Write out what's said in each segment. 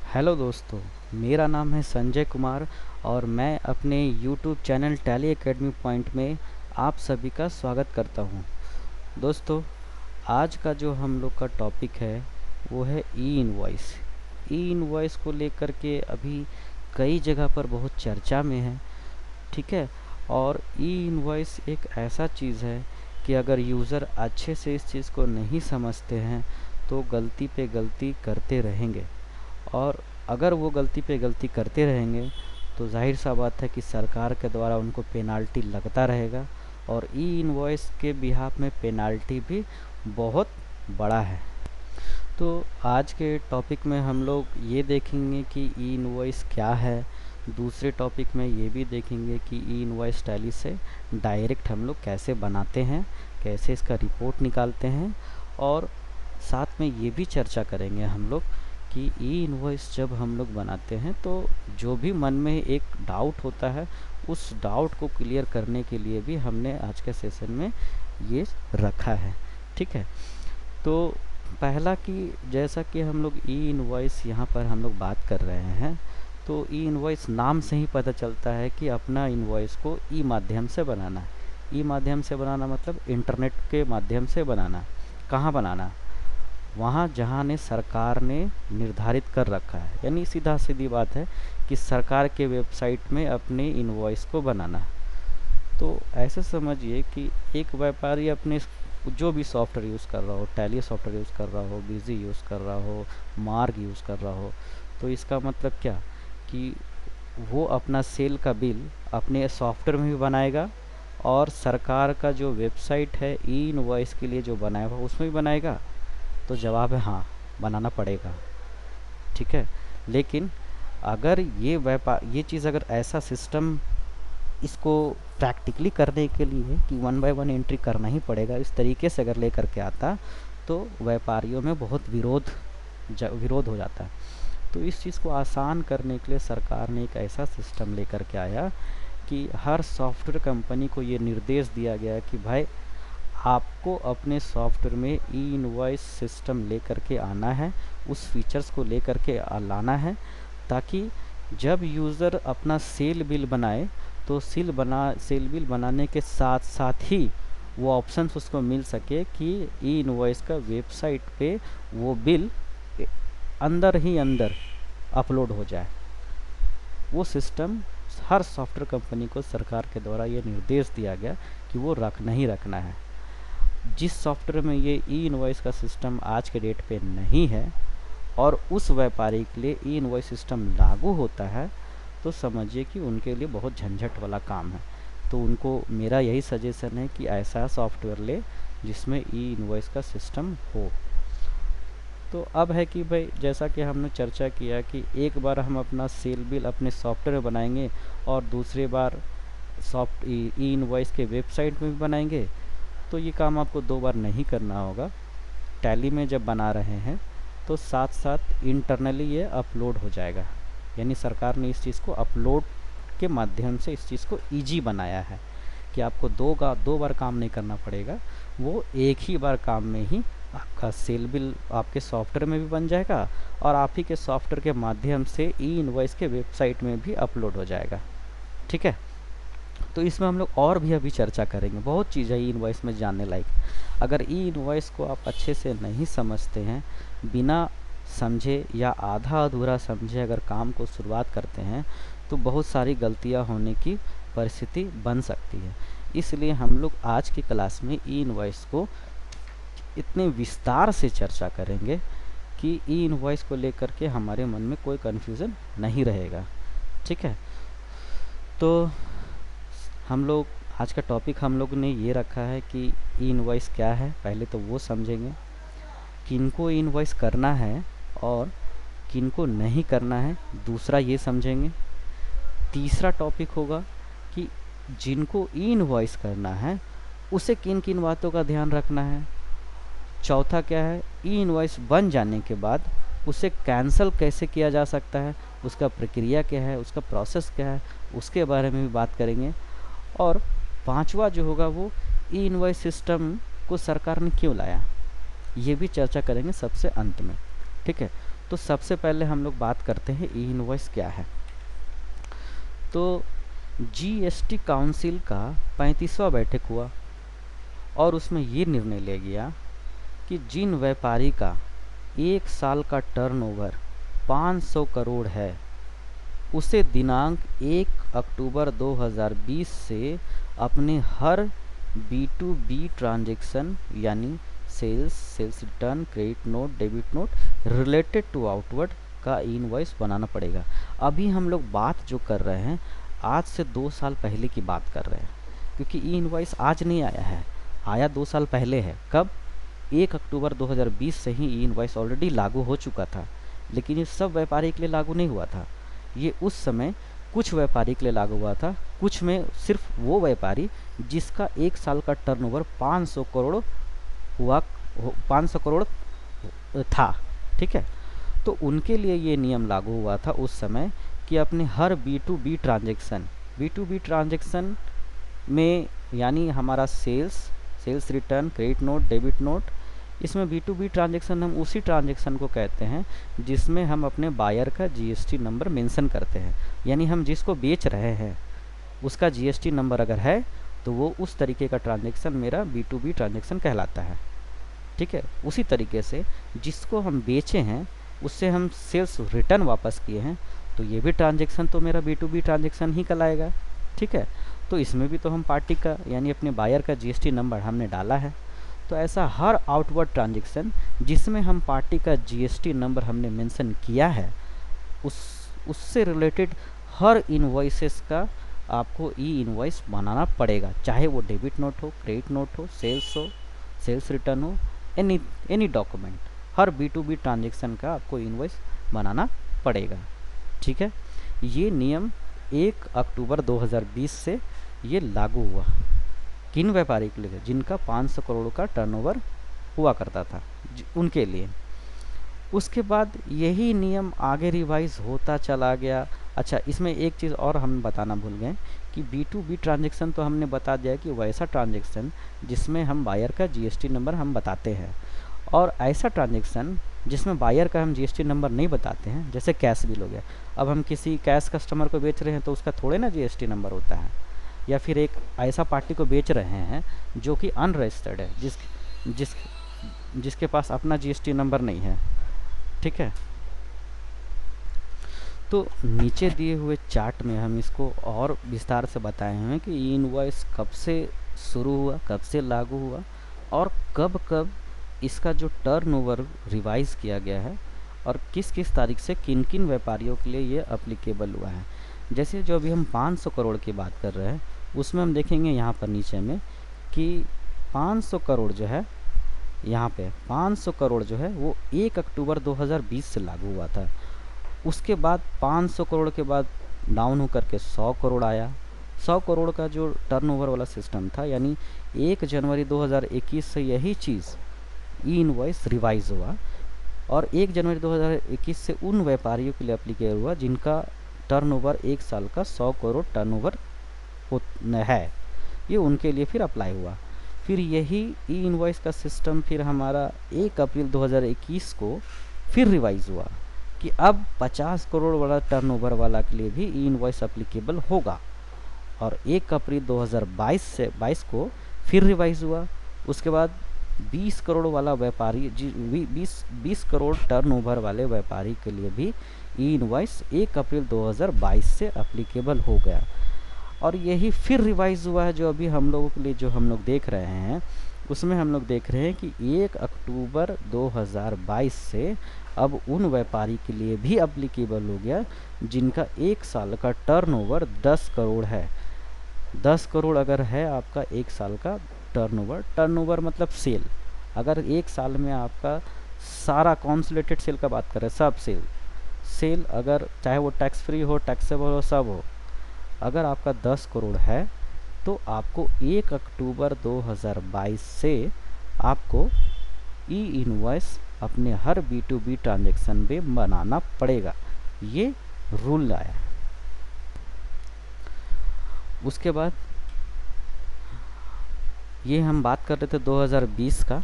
Hello दोस्तों। मेरा नाम है संजय कुमार और मैं अपने YouTube channel tally academy point में आप सभी का स्वागत करता हूं। दोस्तों, आज का जो हम लोग का टॉपिक है वो है ई इनवॉइस। ई इनवॉइस को लेकर के अभी कई जगह पर बहुत चर्चा में है। ठीक है। और ई इनवॉइस एक ऐसा चीज़ है कि अगर यूज़र अच्छे से इस चीज़ को नहीं समझते हैं तो गलती पे गलती करते रहेंगे। और अगर वो गलती पे गलती करते रहेंगे तो जाहिर सा बात है कि सरकार के द्वारा उनको पेनाल्टी लगता रहेगा। और ई इनवॉइस के बिहाफ में पेनाल्टी भी बहुत बड़ा है। तो आज के टॉपिक में हम लोग ये देखेंगे कि ई इनवॉइस क्या है। दूसरे टॉपिक में ये भी देखेंगे कि ई इनवॉइस टैली से डायरेक्ट हम लोग कैसे बनाते हैं, कैसे इसका रिपोर्ट निकालते हैं। और साथ में ये भी चर्चा करेंगे हम लोग कि ई इनवॉइस जब हम लोग बनाते हैं तो जो भी मन में एक डाउट होता है उस डाउट को क्लियर करने के लिए भी हमने आज के सेशन में ये रखा है। ठीक है। तो पहला कि जैसा कि हम लोग ई इनवॉइस यहाँ पर हम लोग बात कर रहे हैं, तो ई इनवॉइस नाम से ही पता चलता है कि अपना इनवॉइस को ई माध्यम से बनाना है। ई माध्यम से बनाना मतलब इंटरनेट के माध्यम से बनाना। कहाँ बनाना? वहाँ जहाँ ने सरकार ने निर्धारित कर रखा है, यानी सीधा सीधी बात है कि सरकार के वेबसाइट में अपने इनवॉइस को बनाना। तो ऐसे समझिए कि एक व्यापारी अपने जो भी सॉफ्टवेयर यूज़ कर रहा हो, टैली सॉफ्टवेयर यूज़ कर रहा हो, बिजी यूज़ कर रहा हो, मार्ग यूज़ कर रहा हो, तो इसका मतलब क्या कि वो अपना सेल का बिल अपने सॉफ्टवेयर में भी बनाएगा और सरकार का जो वेबसाइट है ई इनवॉइस के लिए जो बनाया हुआ उसमें भी बनाएगा। तो जवाब है हाँ, बनाना पड़ेगा। ठीक है। लेकिन अगर ये चीज़ अगर ऐसा सिस्टम इसको प्रैक्टिकली करने के लिए कि वन बाय वन एंट्री करना ही पड़ेगा, इस तरीके से अगर लेकर के आता तो व्यापारियों में बहुत विरोध हो जाता है। तो इस चीज़ को आसान करने के लिए सरकार ने एक ऐसा सिस्टम लेकर के आया कि हर सॉफ्टवेयर कंपनी को ये निर्देश दिया गया कि भाई आपको अपने सॉफ्टवेयर में ई इनवॉइस सिस्टम लेकर के आना है, उस फीचर्स को लेकर के लाना है, ताकि जब यूज़र अपना सेल बिल बनाए तो सेल बिल बनाने के साथ साथ ही वो ऑप्शंस उसको मिल सके कि ई इनवॉइस का वेबसाइट पे वो बिल अंदर ही अंदर अपलोड हो जाए। वो सिस्टम हर सॉफ्टवेयर कंपनी को सरकार के द्वारा ये निर्देश दिया गया कि वो रखना ही रखना है। जिस सॉफ्टवेयर में ये ई इनवॉइस का सिस्टम आज के डेट पे नहीं है और उस व्यापारी के लिए ई इनवॉइस सिस्टम लागू होता है, तो समझिए कि उनके लिए बहुत झंझट वाला काम है। तो उनको मेरा यही सजेशन है कि ऐसा सॉफ्टवेयर ले जिसमें ई इनवॉइस का सिस्टम हो। तो अब है कि भाई जैसा कि हमने चर्चा किया कि एक बार हम अपना सेल बिल अपने सॉफ्टवेयर में बनाएंगे और दूसरी बार ई इनवॉइस के वेबसाइट में भी बनाएंगे, तो ये काम आपको दो बार नहीं करना होगा। टैली में जब बना रहे हैं तो साथ साथ इंटरनली ये अपलोड हो जाएगा, यानी सरकार ने इस चीज़ को अपलोड के माध्यम से इस चीज़ को इजी बनाया है कि आपको दो बार काम नहीं करना पड़ेगा। वो एक ही बार काम में ही आपका सेल बिल आपके सॉफ्टवेयर में भी बन जाएगा और आप ही के सॉफ्टवेयर के माध्यम से ई इनवॉइस के वेबसाइट में भी अपलोड हो जाएगा। ठीक है। तो इसमें हम लोग और भी अभी चर्चा करेंगे, बहुत चीज़ है ई इनवॉइस में जानने लायक। अगर ई इनवॉइस को आप अच्छे से नहीं समझते हैं, बिना समझे या आधा अधूरा समझे अगर काम को शुरुआत करते हैं तो बहुत सारी गलतियां होने की परिस्थिति बन सकती है। इसलिए हम लोग आज की क्लास में ई इनवॉइस को इतने विस्तार से चर्चा करेंगे कि ई इनवॉइस को लेकर के हमारे मन में कोई कन्फ्यूज़न नहीं रहेगा। ठीक है। तो हम लोग आज का टॉपिक हम लोग ने ये रखा है कि ई इनवॉइस क्या है, पहले तो वो समझेंगे, किनको ई इनवॉइस करना है और किनको नहीं करना है दूसरा ये समझेंगे। तीसरा टॉपिक होगा कि जिनको ई इनवॉइस करना है उसे किन किन बातों का ध्यान रखना है। चौथा क्या है, ई इनवॉइस बन जाने के बाद उसे कैंसिल कैसे किया जा सकता है, उसका प्रक्रिया क्या है, उसका प्रोसेस क्या है, उसके बारे में भी बात करेंगे। और पांचवा जो होगा वो ई इनवॉइस सिस्टम को सरकार ने क्यों लाया, ये भी चर्चा करेंगे सबसे अंत में। ठीक है। तो सबसे पहले हम लोग बात करते हैं ई इनवॉइस क्या है। तो जीएसटी काउंसिल का 35वां बैठक हुआ और उसमें ये निर्णय लिया गया कि जिन व्यापारी का एक साल का टर्नओवर 500 करोड़ है, उसे दिनांक 1 अक्टूबर 2020 से अपने हर B2B ट्रांजैक्शन यानी sales return, credit note, debit note related to outward का इनवॉइस बनाना पड़ेगा। अभी हम लोग बात जो कर रहे हैं आज से 2 साल पहले की बात कर रहे हैं, क्योंकि ई इनवॉइस आज नहीं आया है, आया 2 साल पहले है। कब? 1 अक्टूबर 2020 से ही ई इनवॉइस ऑलरेडी लागू हो चुका था, लेकिन ये सब व्यापारी के लिए लागू नहीं हुआ था। ये उस समय कुछ व्यापारी के लिए लागू हुआ था, कुछ में सिर्फ वो व्यापारी जिसका 1 साल का टर्नओवर 500 करोड़ 500 करोड़ था, ठीक है। तो उनके लिए ये नियम लागू हुआ था उस समय कि अपने हर B2B ट्रांजैक्शन में, यानी हमारा sales return, credit note, debit note, इसमें B2B ट्रांजैक्शन हम उसी ट्रांजैक्शन को कहते हैं जिसमें हम अपने बायर का जीएसटी नंबर मेंशन करते हैं। यानी हम जिसको बेच रहे हैं उसका जीएसटी नंबर अगर है तो वो उस तरीके का ट्रांजैक्शन मेरा B2B ट्रांजैक्शन कहलाता है, ठीक है। उसी तरीके से जिसको हम बेचे हैं उससे हम सेल्स रिटर्न वापस किए हैं तो ये भी ट्रांजैक्शन तो मेरा B2B ट्रांजैक्शन ही कहलाएगा, ठीक है। तो इसमें भी तो हम पार्टी का यानी अपने बायर का जीएसटी नंबर हमने डाला है। तो ऐसा हर आउटवर्ड ट्रांजैक्शन जिसमें हम पार्टी का जीएसटी नंबर हमने मेंशन किया है उससे रिलेटेड हर इनवॉइसेस का आपको ई इनवॉइस बनाना पड़ेगा, चाहे वो डेबिट नोट हो, क्रेडिट नोट हो, सेल्स रिटर्न हो, एनी डॉक्यूमेंट, हर B2B ट्रांजैक्शन का आपको इनवॉइस बनाना पड़ेगा, ठीक है। ये नियम 1 अक्टूबर 2020 से ये लागू हुआ। किन व्यापारी के लिए? जिनका 500 करोड़ का टर्नओवर हुआ करता था, उनके लिए। उसके बाद यही नियम आगे रिवाइज होता चला गया। अच्छा, इसमें एक चीज़ और हम बताना भूल गए कि B2B ट्रांजैक्शन तो हमने बता दिया कि वैसा ट्रांजैक्शन जिसमें हम बायर का जीएसटी नंबर हम बताते हैं, और ऐसा ट्रांजैक्शन जिसमें बायर का हम जीएसटी नंबर नहीं बताते हैं, जैसे कैश बिल हो गया। अब हम किसी कैश कस्टमर को बेच रहे हैं तो उसका थोड़े ना जीएसटी नंबर होता है, या फिर एक ऐसा पार्टी को बेच रहे हैं जो कि अनरजिस्टर्ड है, जिसके पास अपना जीएसटी नंबर नहीं है, ठीक है। तो नीचे दिए हुए चार्ट में हम इसको और विस्तार से बताए हैं कि ई इनवॉइस कब से शुरू हुआ, कब से लागू हुआ, और कब कब इसका जो टर्नओवर रिवाइज किया गया है, और किस किस तारीख से किन किन व्यापारियों के लिए ये अप्लीकेबल हुआ है। जैसे जो अभी हम 500 करोड़ की बात कर रहे हैं उसमें हम देखेंगे यहाँ पर नीचे में कि 500 करोड़ जो है, यहाँ पे 500 करोड़ जो है वो 1 अक्टूबर 2020 से लागू हुआ था। उसके बाद 500 करोड़ के बाद डाउन होकर के 100 करोड़ आया। 100 करोड़ का जो टर्नओवर वाला सिस्टम था, यानी 1 जनवरी 2021 से यही चीज़ ई इनवॉइस रिवाइज हुआ, और 1 जनवरी 2021 से उन व्यापारियों के लिए अप्लीकेबल हुआ जिनका टर्नओवर 1 साल का 100 करोड़ टर्नओवर है, ये उनके लिए फिर अप्लाई हुआ। फिर यही ई इनवॉइस का सिस्टम फिर हमारा 1 अप्रैल 2021 को फिर रिवाइज हुआ कि अब 50 करोड़ वाला टर्नओवर वाला के लिए भी ई इनवॉइस अप्लीकेबल होगा, और 1 अप्रैल 2022 को फिर रिवाइज हुआ। उसके बाद 20 करोड़ वाला व्यापारी 20 करोड़ टर्नओवर वाले व्यापारी के लिए भी ई इनवॉइस 1 अप्रैल 2022 से अप्लीकेबल हो गया, और यही फिर रिवाइज हुआ है जो अभी हम लोगों के लिए जो हम लोग देख रहे हैं उसमें हम लोग देख रहे हैं कि 1 अक्टूबर 2022 से अब उन व्यापारी के लिए भी अप्लीकेबल हो गया जिनका 1 साल का टर्नओवर 10 करोड़ है। 10 करोड़ अगर है आपका 1 साल का टर्नओवर मतलब सेल, अगर 1 साल में आपका सारा कॉन्सोलिडेटेड सेल का बात करें, सब सेल अगर चाहे वो टैक्स फ्री हो, टैक्सेबल हो, सब हो, अगर आपका 10 करोड़ है तो आपको 1 अक्टूबर 2022 से आपको ई इनवॉइस अपने हर B2B ट्रांजैक्शन में बनाना पड़ेगा। ये रूल आया। उसके बाद ये हम बात कर रहे थे 2020 का,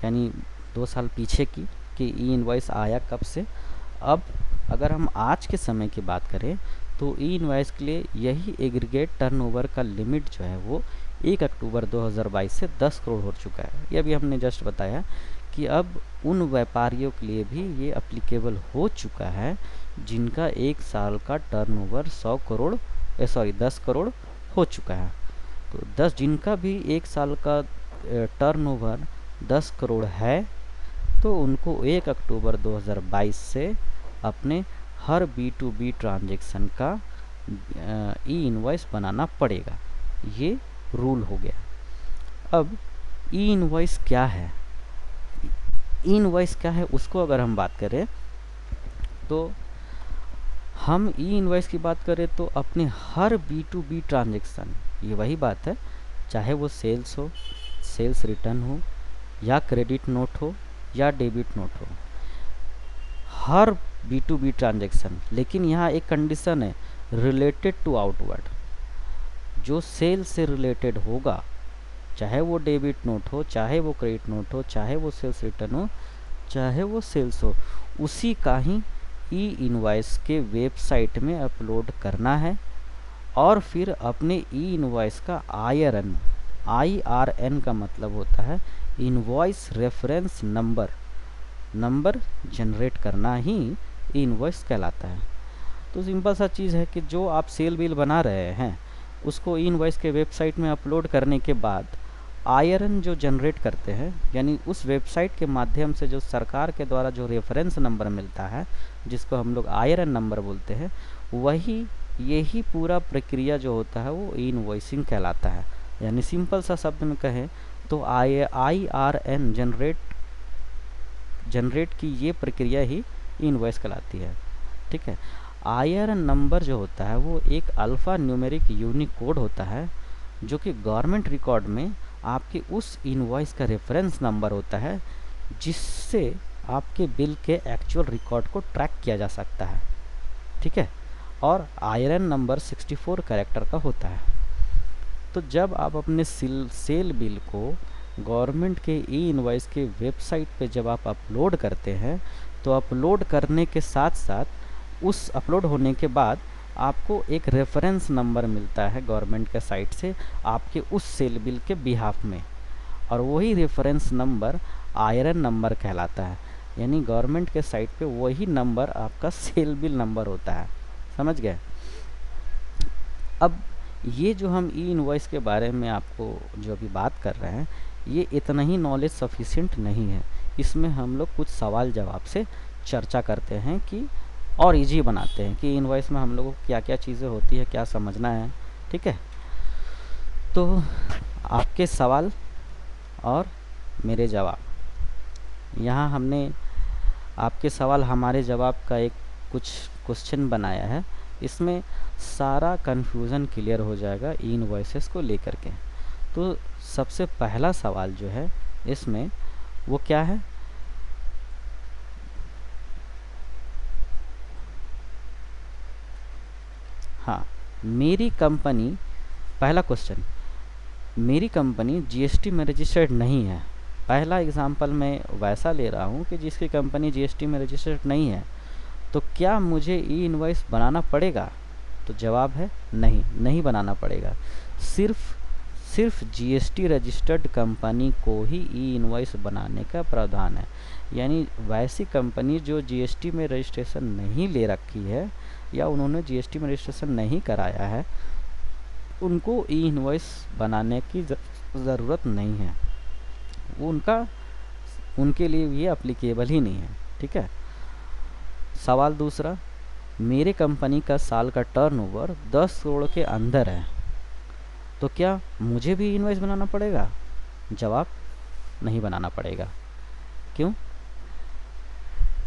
यानी 2 साल पीछे की, कि ई इनवॉइस आया कब से। अब अगर हम आज के समय की बात करें तो ई इनवॉइस के लिए यही एग्रीगेट टर्नओवर का लिमिट जो है वो 1 अक्टूबर 2022 से 10 करोड़ हो चुका है। ये अभी हमने जस्ट बताया कि अब उन व्यापारियों के लिए भी ये अप्लीकेबल हो चुका है जिनका एक साल का टर्नओवर 10 करोड़ हो चुका है। तो 10 जिनका भी एक साल का टर्नओवर 10 करोड़ है तो उनको 1 अक्टूबर 2022 से अपने हर B2B ट्रांजैक्शन का ई इनवॉइस बनाना पड़ेगा। ये रूल हो गया। अब ई इनवॉइस क्या है, ई इनवॉइस क्या है उसको अगर हम बात करें तो हम ई इनवॉइस की बात करें तो अपने हर B2B ट्रांजैक्शन, ये वही बात है, चाहे वो सेल्स हो, सेल्स रिटर्न हो, या क्रेडिट नोट हो, या डेबिट नोट हो, हर B2B ट्रांजैक्शन, लेकिन यहाँ एक कंडीशन है, रिलेटेड टू आउटवर्ड। जो सेल से रिलेटेड होगा, चाहे वो डेबिट नोट हो, चाहे वो क्रेडिट नोट हो, चाहे वो सेल्स रिटर्न हो, चाहे वो सेल्स हो, उसी का ही ई इनवॉइस के वेबसाइट में अपलोड करना है और फिर अपने ई इनवॉइस का IRN का मतलब होता है इनवॉइस रेफरेंस नंबर जनरेट करना ही इनवॉइस कहलाता है। तो सिंपल सा चीज़ है कि जो आप सेल बिल बना रहे हैं उसको इनवॉइस के वेबसाइट में अपलोड करने के बाद IRN जो जनरेट करते हैं, यानी उस वेबसाइट के माध्यम से जो सरकार के द्वारा जो रेफरेंस नंबर मिलता है जिसको हम लोग IRN नंबर बोलते हैं, यही पूरा प्रक्रिया जो होता है वो इनवॉइसिंग कहलाता है। यानी सिंपल सा शब्द में कहें तो IRN जनरेट की ये प्रक्रिया ही इनवॉइस कहलाती है। ठीक है। IRN नंबर जो होता है वो एक अल्फ़ा न्यूमेरिक यूनिक कोड होता है जो कि गवर्नमेंट रिकॉर्ड में आपके उस इनवॉइस का रेफरेंस नंबर होता है जिससे आपके बिल के एक्चुअल रिकॉर्ड को ट्रैक किया जा सकता है। ठीक है। और IRN नंबर 64 कैरेक्टर का होता है। तो जब आप अपने सेल बिल को गवर्नमेंट के ई इनवॉइस के वेबसाइट पे जब आप अपलोड करते हैं तो अपलोड करने के साथ साथ उस अपलोड होने के बाद आपको एक रेफरेंस नंबर मिलता है गवर्नमेंट के साइट से आपके उस सेल बिल के बिहाफ में, और वही रेफरेंस नंबर IRN नंबर कहलाता है। यानी गवर्नमेंट के साइट पे वही नंबर आपका सेल बिल नंबर होता है। समझ गए। अब ये जो हम ई इनवॉइस के बारे में आपको जो अभी बात कर रहे हैं ये इतना ही नॉलेज सफिशिएंट नहीं है। इसमें हम लोग कुछ सवाल जवाब से चर्चा करते हैं कि और इजी बनाते हैं कि इनवॉइस में हम लोगों को क्या क्या चीज़ें होती है, क्या समझना है। ठीक है। तो आपके सवाल और मेरे जवाब, यहाँ हमने आपके सवाल हमारे जवाब का एक कुछ क्वेश्चन बनाया है। इसमें सारा कन्फ्यूज़न क्लियर हो जाएगा ई इनवॉइसेस को लेकर के। तो सबसे पहला सवाल जो है इसमें वो क्या है, हाँ, मेरी कंपनी, पहला क्वेश्चन, मेरी कंपनी GST में रजिस्टर्ड नहीं है। पहला एग्जांपल मैं वैसा ले रहा हूँ कि जिसकी कंपनी GST में रजिस्टर्ड नहीं है, तो क्या मुझे ई इनवॉइस बनाना पड़ेगा? तो जवाब है नहीं बनाना पड़ेगा। सिर्फ GST रजिस्टर्ड कंपनी को ही ई इनवॉइस बनाने का प्रावधान है। यानी वैसी कंपनी जो GST में रजिस्ट्रेशन नहीं ले रखी है या उन्होंने GST में रजिस्ट्रेशन नहीं कराया है, उनको ई इनवॉइस बनाने की ज़रूरत नहीं है। वो उनके लिए ये अप्लीकेबल ही नहीं है। ठीक है। सवाल दूसरा, मेरे कंपनी का साल का टर्नओवर 10 करोड़ के अंदर है, तो क्या मुझे भी इनवॉइस बनाना पड़ेगा? जवाब, नहीं बनाना पड़ेगा। क्यों?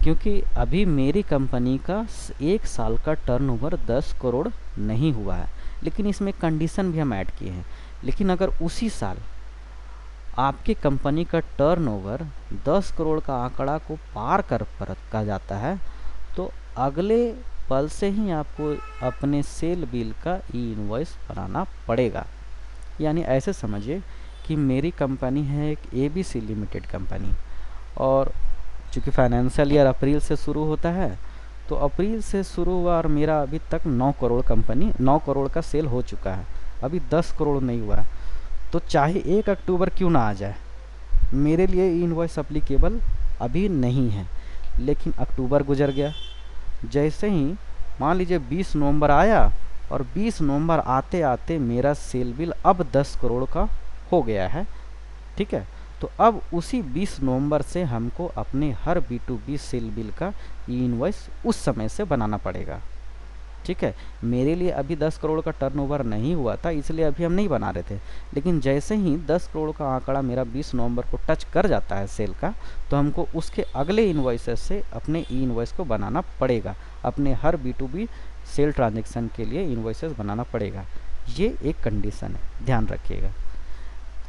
क्योंकि अभी मेरी कंपनी का एक साल का टर्नओवर 10 करोड़ नहीं हुआ है। लेकिन इसमें कंडीशन भी हम ऐड किए हैं। लेकिन अगर उसी साल आपके कंपनी का टर्नओवर 10 करोड़ का आंकड़ा को पार कर जाता है तो अगले पल से ही आपको अपने सेल बिल का ई इनवॉइस बनाना पड़ेगा। यानी ऐसे समझिए कि मेरी कंपनी है एक ABC लिमिटेड कंपनी, और चूँकि फाइनेंशियल ईयर अप्रैल से शुरू होता है तो अप्रैल से शुरू हुआ और मेरा अभी तक 9 करोड़ का सेल हो चुका है, अभी 10 करोड़ नहीं हुआ है। तो चाहे 1 अक्टूबर क्यों ना आ जाए, मेरे लिए ई इनवॉइस अप्लीकेबल अभी नहीं है। लेकिन अक्टूबर गुजर गया, जैसे ही मान लीजिए 20 नवंबर आया और 20 नवंबर आते आते मेरा सेल बिल अब 10 करोड़ का हो गया है। ठीक है, तो अब उसी 20 नवंबर से हमको अपने हर B2B सेल बिल का ई इनवॉइस उस समय से बनाना पड़ेगा। ठीक है, मेरे लिए अभी 10 करोड़ का टर्नओवर नहीं हुआ था, इसलिए अभी हम नहीं बना रहे थे। लेकिन जैसे ही 10 करोड़ का आंकड़ा मेरा 20 नवंबर को टच कर जाता है सेल का, तो हमको उसके अगले इन्वॉइसेस से अपने ई इनवॉइस को बनाना पड़ेगा। अपने हर B2B सेल ट्रांजेक्शन के लिए इन्वॉइसेस बनाना पड़ेगा। ये एक कंडीशन है, ध्यान रखिएगा।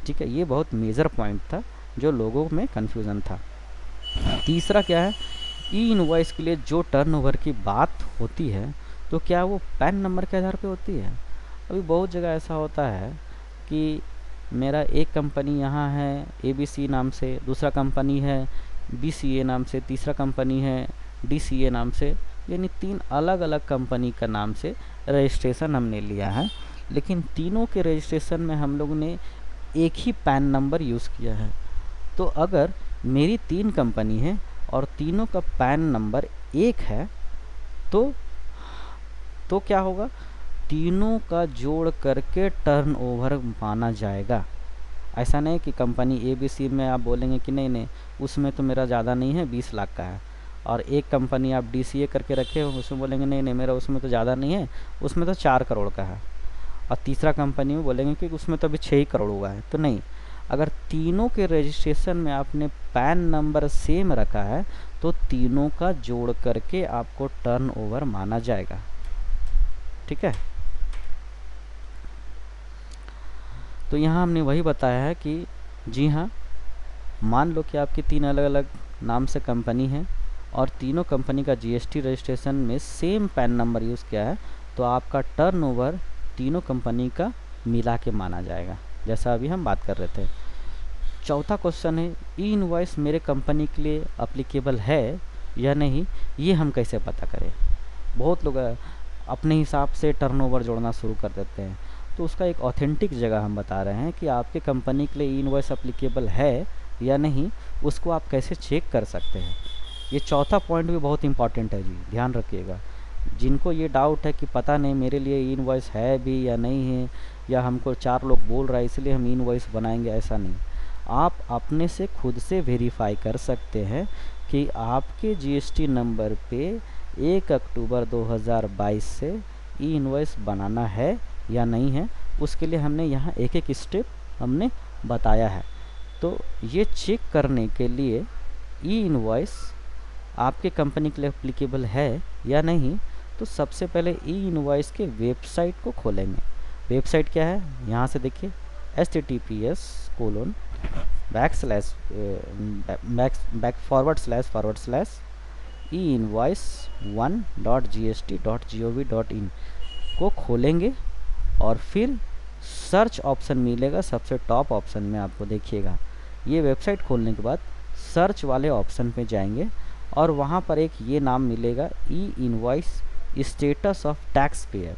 ठीक है, ये बहुत मेजर पॉइंट था जो लोगों में कन्फ्यूज़न था। तीसरा क्या है, ई इनवॉइस के लिए जो टर्नओवर की बात होती है, तो क्या वो पैन नंबर के आधार पे होती है? अभी बहुत जगह ऐसा होता है कि मेरा एक कंपनी यहाँ है ABC नाम से, दूसरा कंपनी है BCA नाम से, तीसरा कंपनी है DCA नाम से, यानी 3 अलग अलग कंपनी का नाम से रजिस्ट्रेशन हमने लिया है। लेकिन तीनों के रजिस्ट्रेशन में हम लोग ने एक ही पैन नंबर यूज़ किया है। तो अगर मेरी 3 कंपनी है और तीनों का पैन नंबर एक है, तो क्या होगा, तीनों का जोड़ करके टर्नओवर माना जाएगा। ऐसा नहीं कि कंपनी ABC में आप बोलेंगे कि नहीं नहीं उसमें तो मेरा ज़्यादा नहीं है, 20 लाख का है, और एक कंपनी आप DCA करके रखे हो, उसमें बोलेंगे नहीं नहीं मेरा उसमें तो ज़्यादा नहीं है, उसमें तो 4 करोड़ का है, और तीसरा कंपनी में बोलेंगे कि उसमें तो अभी 6 ही करोड़ हुआ है। तो नहीं, अगर तीनों के रजिस्ट्रेशन में आपने पैन नंबर सेम रखा है, तो तीनों का जोड़ करके आपको टर्नओवर माना जाएगा। ठीक है, तो यहाँ हमने वही बताया है कि जी हाँ, मान लो कि आपकी 3 अलग अलग नाम से कंपनी है और तीनों कंपनी का GST रजिस्ट्रेशन में सेम पैन नंबर यूज़ किया है, तो आपका टर्नओवर तीनों कंपनी का मिला के माना जाएगा, जैसा अभी हम बात कर रहे थे। चौथा क्वेश्चन है, ई इनवॉइस मेरे कंपनी के लिए अप्लीकेबल है या नहीं, ये हम कैसे पता करें? बहुत लोग अपने हिसाब से टर्नओवर जोड़ना शुरू कर देते हैं। तो उसका एक ऑथेंटिक जगह हम बता रहे हैं कि आपके कंपनी के लिए ई इनवॉइस अप्लीकेबल है या नहीं, उसको आप कैसे चेक कर सकते हैं। ये चौथा पॉइंट भी बहुत इंपॉर्टेंट है जी, ध्यान रखिएगा। जिनको ये डाउट है कि पता नहीं मेरे लिए ई इनवॉइस है भी या नहीं है, या हमको 4 लोग बोल रहा है इसलिए हम ई इनवॉइस बनाएंगे, ऐसा नहीं। आप अपने से खुद से वेरीफाई कर सकते हैं कि आपके GST नंबर पे 1 अक्टूबर 2022 से ई इनवॉइस बनाना है या नहीं है। उसके लिए हमने यहाँ एक एक स्टेप हमने बताया है। तो ये चेक करने के लिए ई इनवॉइस आपके कंपनी के लिए एप्लीकेबल है या नहीं, तो सबसे पहले ई इनवॉइस के वेबसाइट को खोलेंगे। वेबसाइट क्या है, यहाँ से देखिए https://e-invoice1.gst.gov.in को खोलेंगे और फिर सर्च ऑप्शन मिलेगा सबसे टॉप ऑप्शन में, आपको देखिएगा। ये वेबसाइट खोलने के बाद सर्च वाले ऑप्शन पे जाएंगे और वहाँ पर एक ये नाम मिलेगा, ई invoice status of tax payer.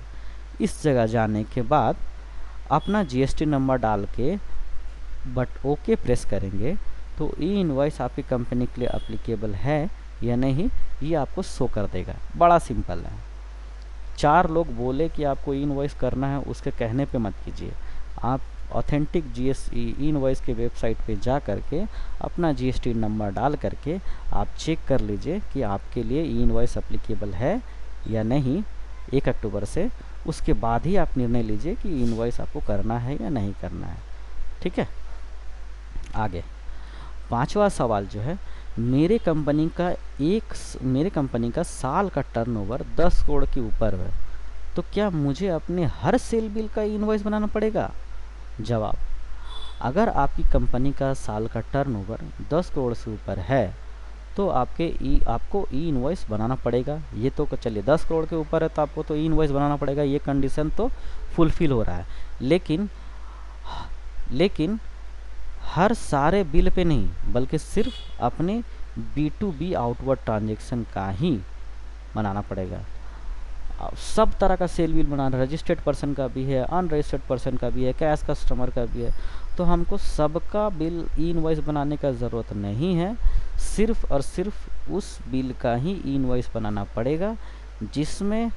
इस जगह जाने के बाद अपना GST नंबर डाल के ओके प्रेस करेंगे, तो ई इनवॉइस आपकी कंपनी के लिए अप्लीकेबल है या नहीं ये आपको शो कर देगा। बड़ा सिंपल है। 4 लोग बोले कि आपको ई इनवॉइस करना है, उसके कहने पे मत कीजिए। आप ऑथेंटिक ई इनवॉइस के वेबसाइट पे जा करके अपना GST नंबर डाल करके आप चेक कर लीजिए कि आपके लिए ई इनवॉइस अप्लीकेबल है या नहीं 1 अक्टूबर से। उसके बाद ही आप निर्णय लीजिए कि ई इनवॉइस आपको करना है या नहीं करना है। ठीक है, आगे 5वां सवाल जो है, मेरे कंपनी का साल का टर्नओवर 10 करोड़ के ऊपर है, तो क्या मुझे अपने हर सेल बिल का इनवॉइस बनाना पड़ेगा? जवाब, अगर आपकी कंपनी का साल का टर्नओवर 10 करोड़ से ऊपर है तो आपको ई इनवॉइस बनाना पड़ेगा। ये तो चलिए 10 करोड़ के ऊपर है तो आपको तो ई इनवॉइस बनाना पड़ेगा, ये कंडीशन तो फुलफिल हो रहा है। लेकिन हर सारे बिल पे नहीं, बल्कि सिर्फ अपने B2B आउटवर्ड ट्रांजेक्शन का ही बनाना पड़ेगा। सब तरह का सेल बिल बनाना, रजिस्टर्ड पर्सन का भी है, अनरजिस्टर्ड पर्सन का भी है, कैश कस्टमर का भी है। तो हमको सबका बिल ई इनवॉइस बनाने का ज़रूरत नहीं है, सिर्फ और सिर्फ उस बिल का ही ई इनवॉइस बनाना पड़ेगा जिसमें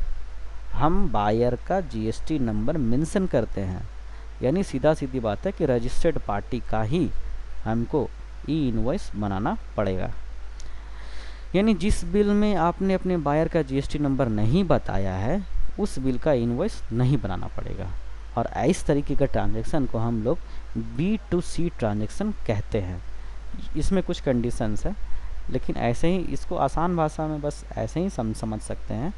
हम बायर का जीएसटी नंबर मेंशन करते हैं। यानी सीधा सीधी बात है कि रजिस्टर्ड पार्टी का ही हमको ई इनवॉइस बनाना पड़ेगा। यानी जिस बिल में आपने अपने बायर का जीएसटी नंबर नहीं बताया है उस बिल का इनवॉइस नहीं बनाना पड़ेगा। और इस तरीके का ट्रांजैक्शन को हम लोग B2C ट्रांजैक्शन कहते हैं। इसमें कुछ कंडीशंस है, लेकिन ऐसे ही इसको आसान भाषा में बस ऐसे ही समझ सकते हैं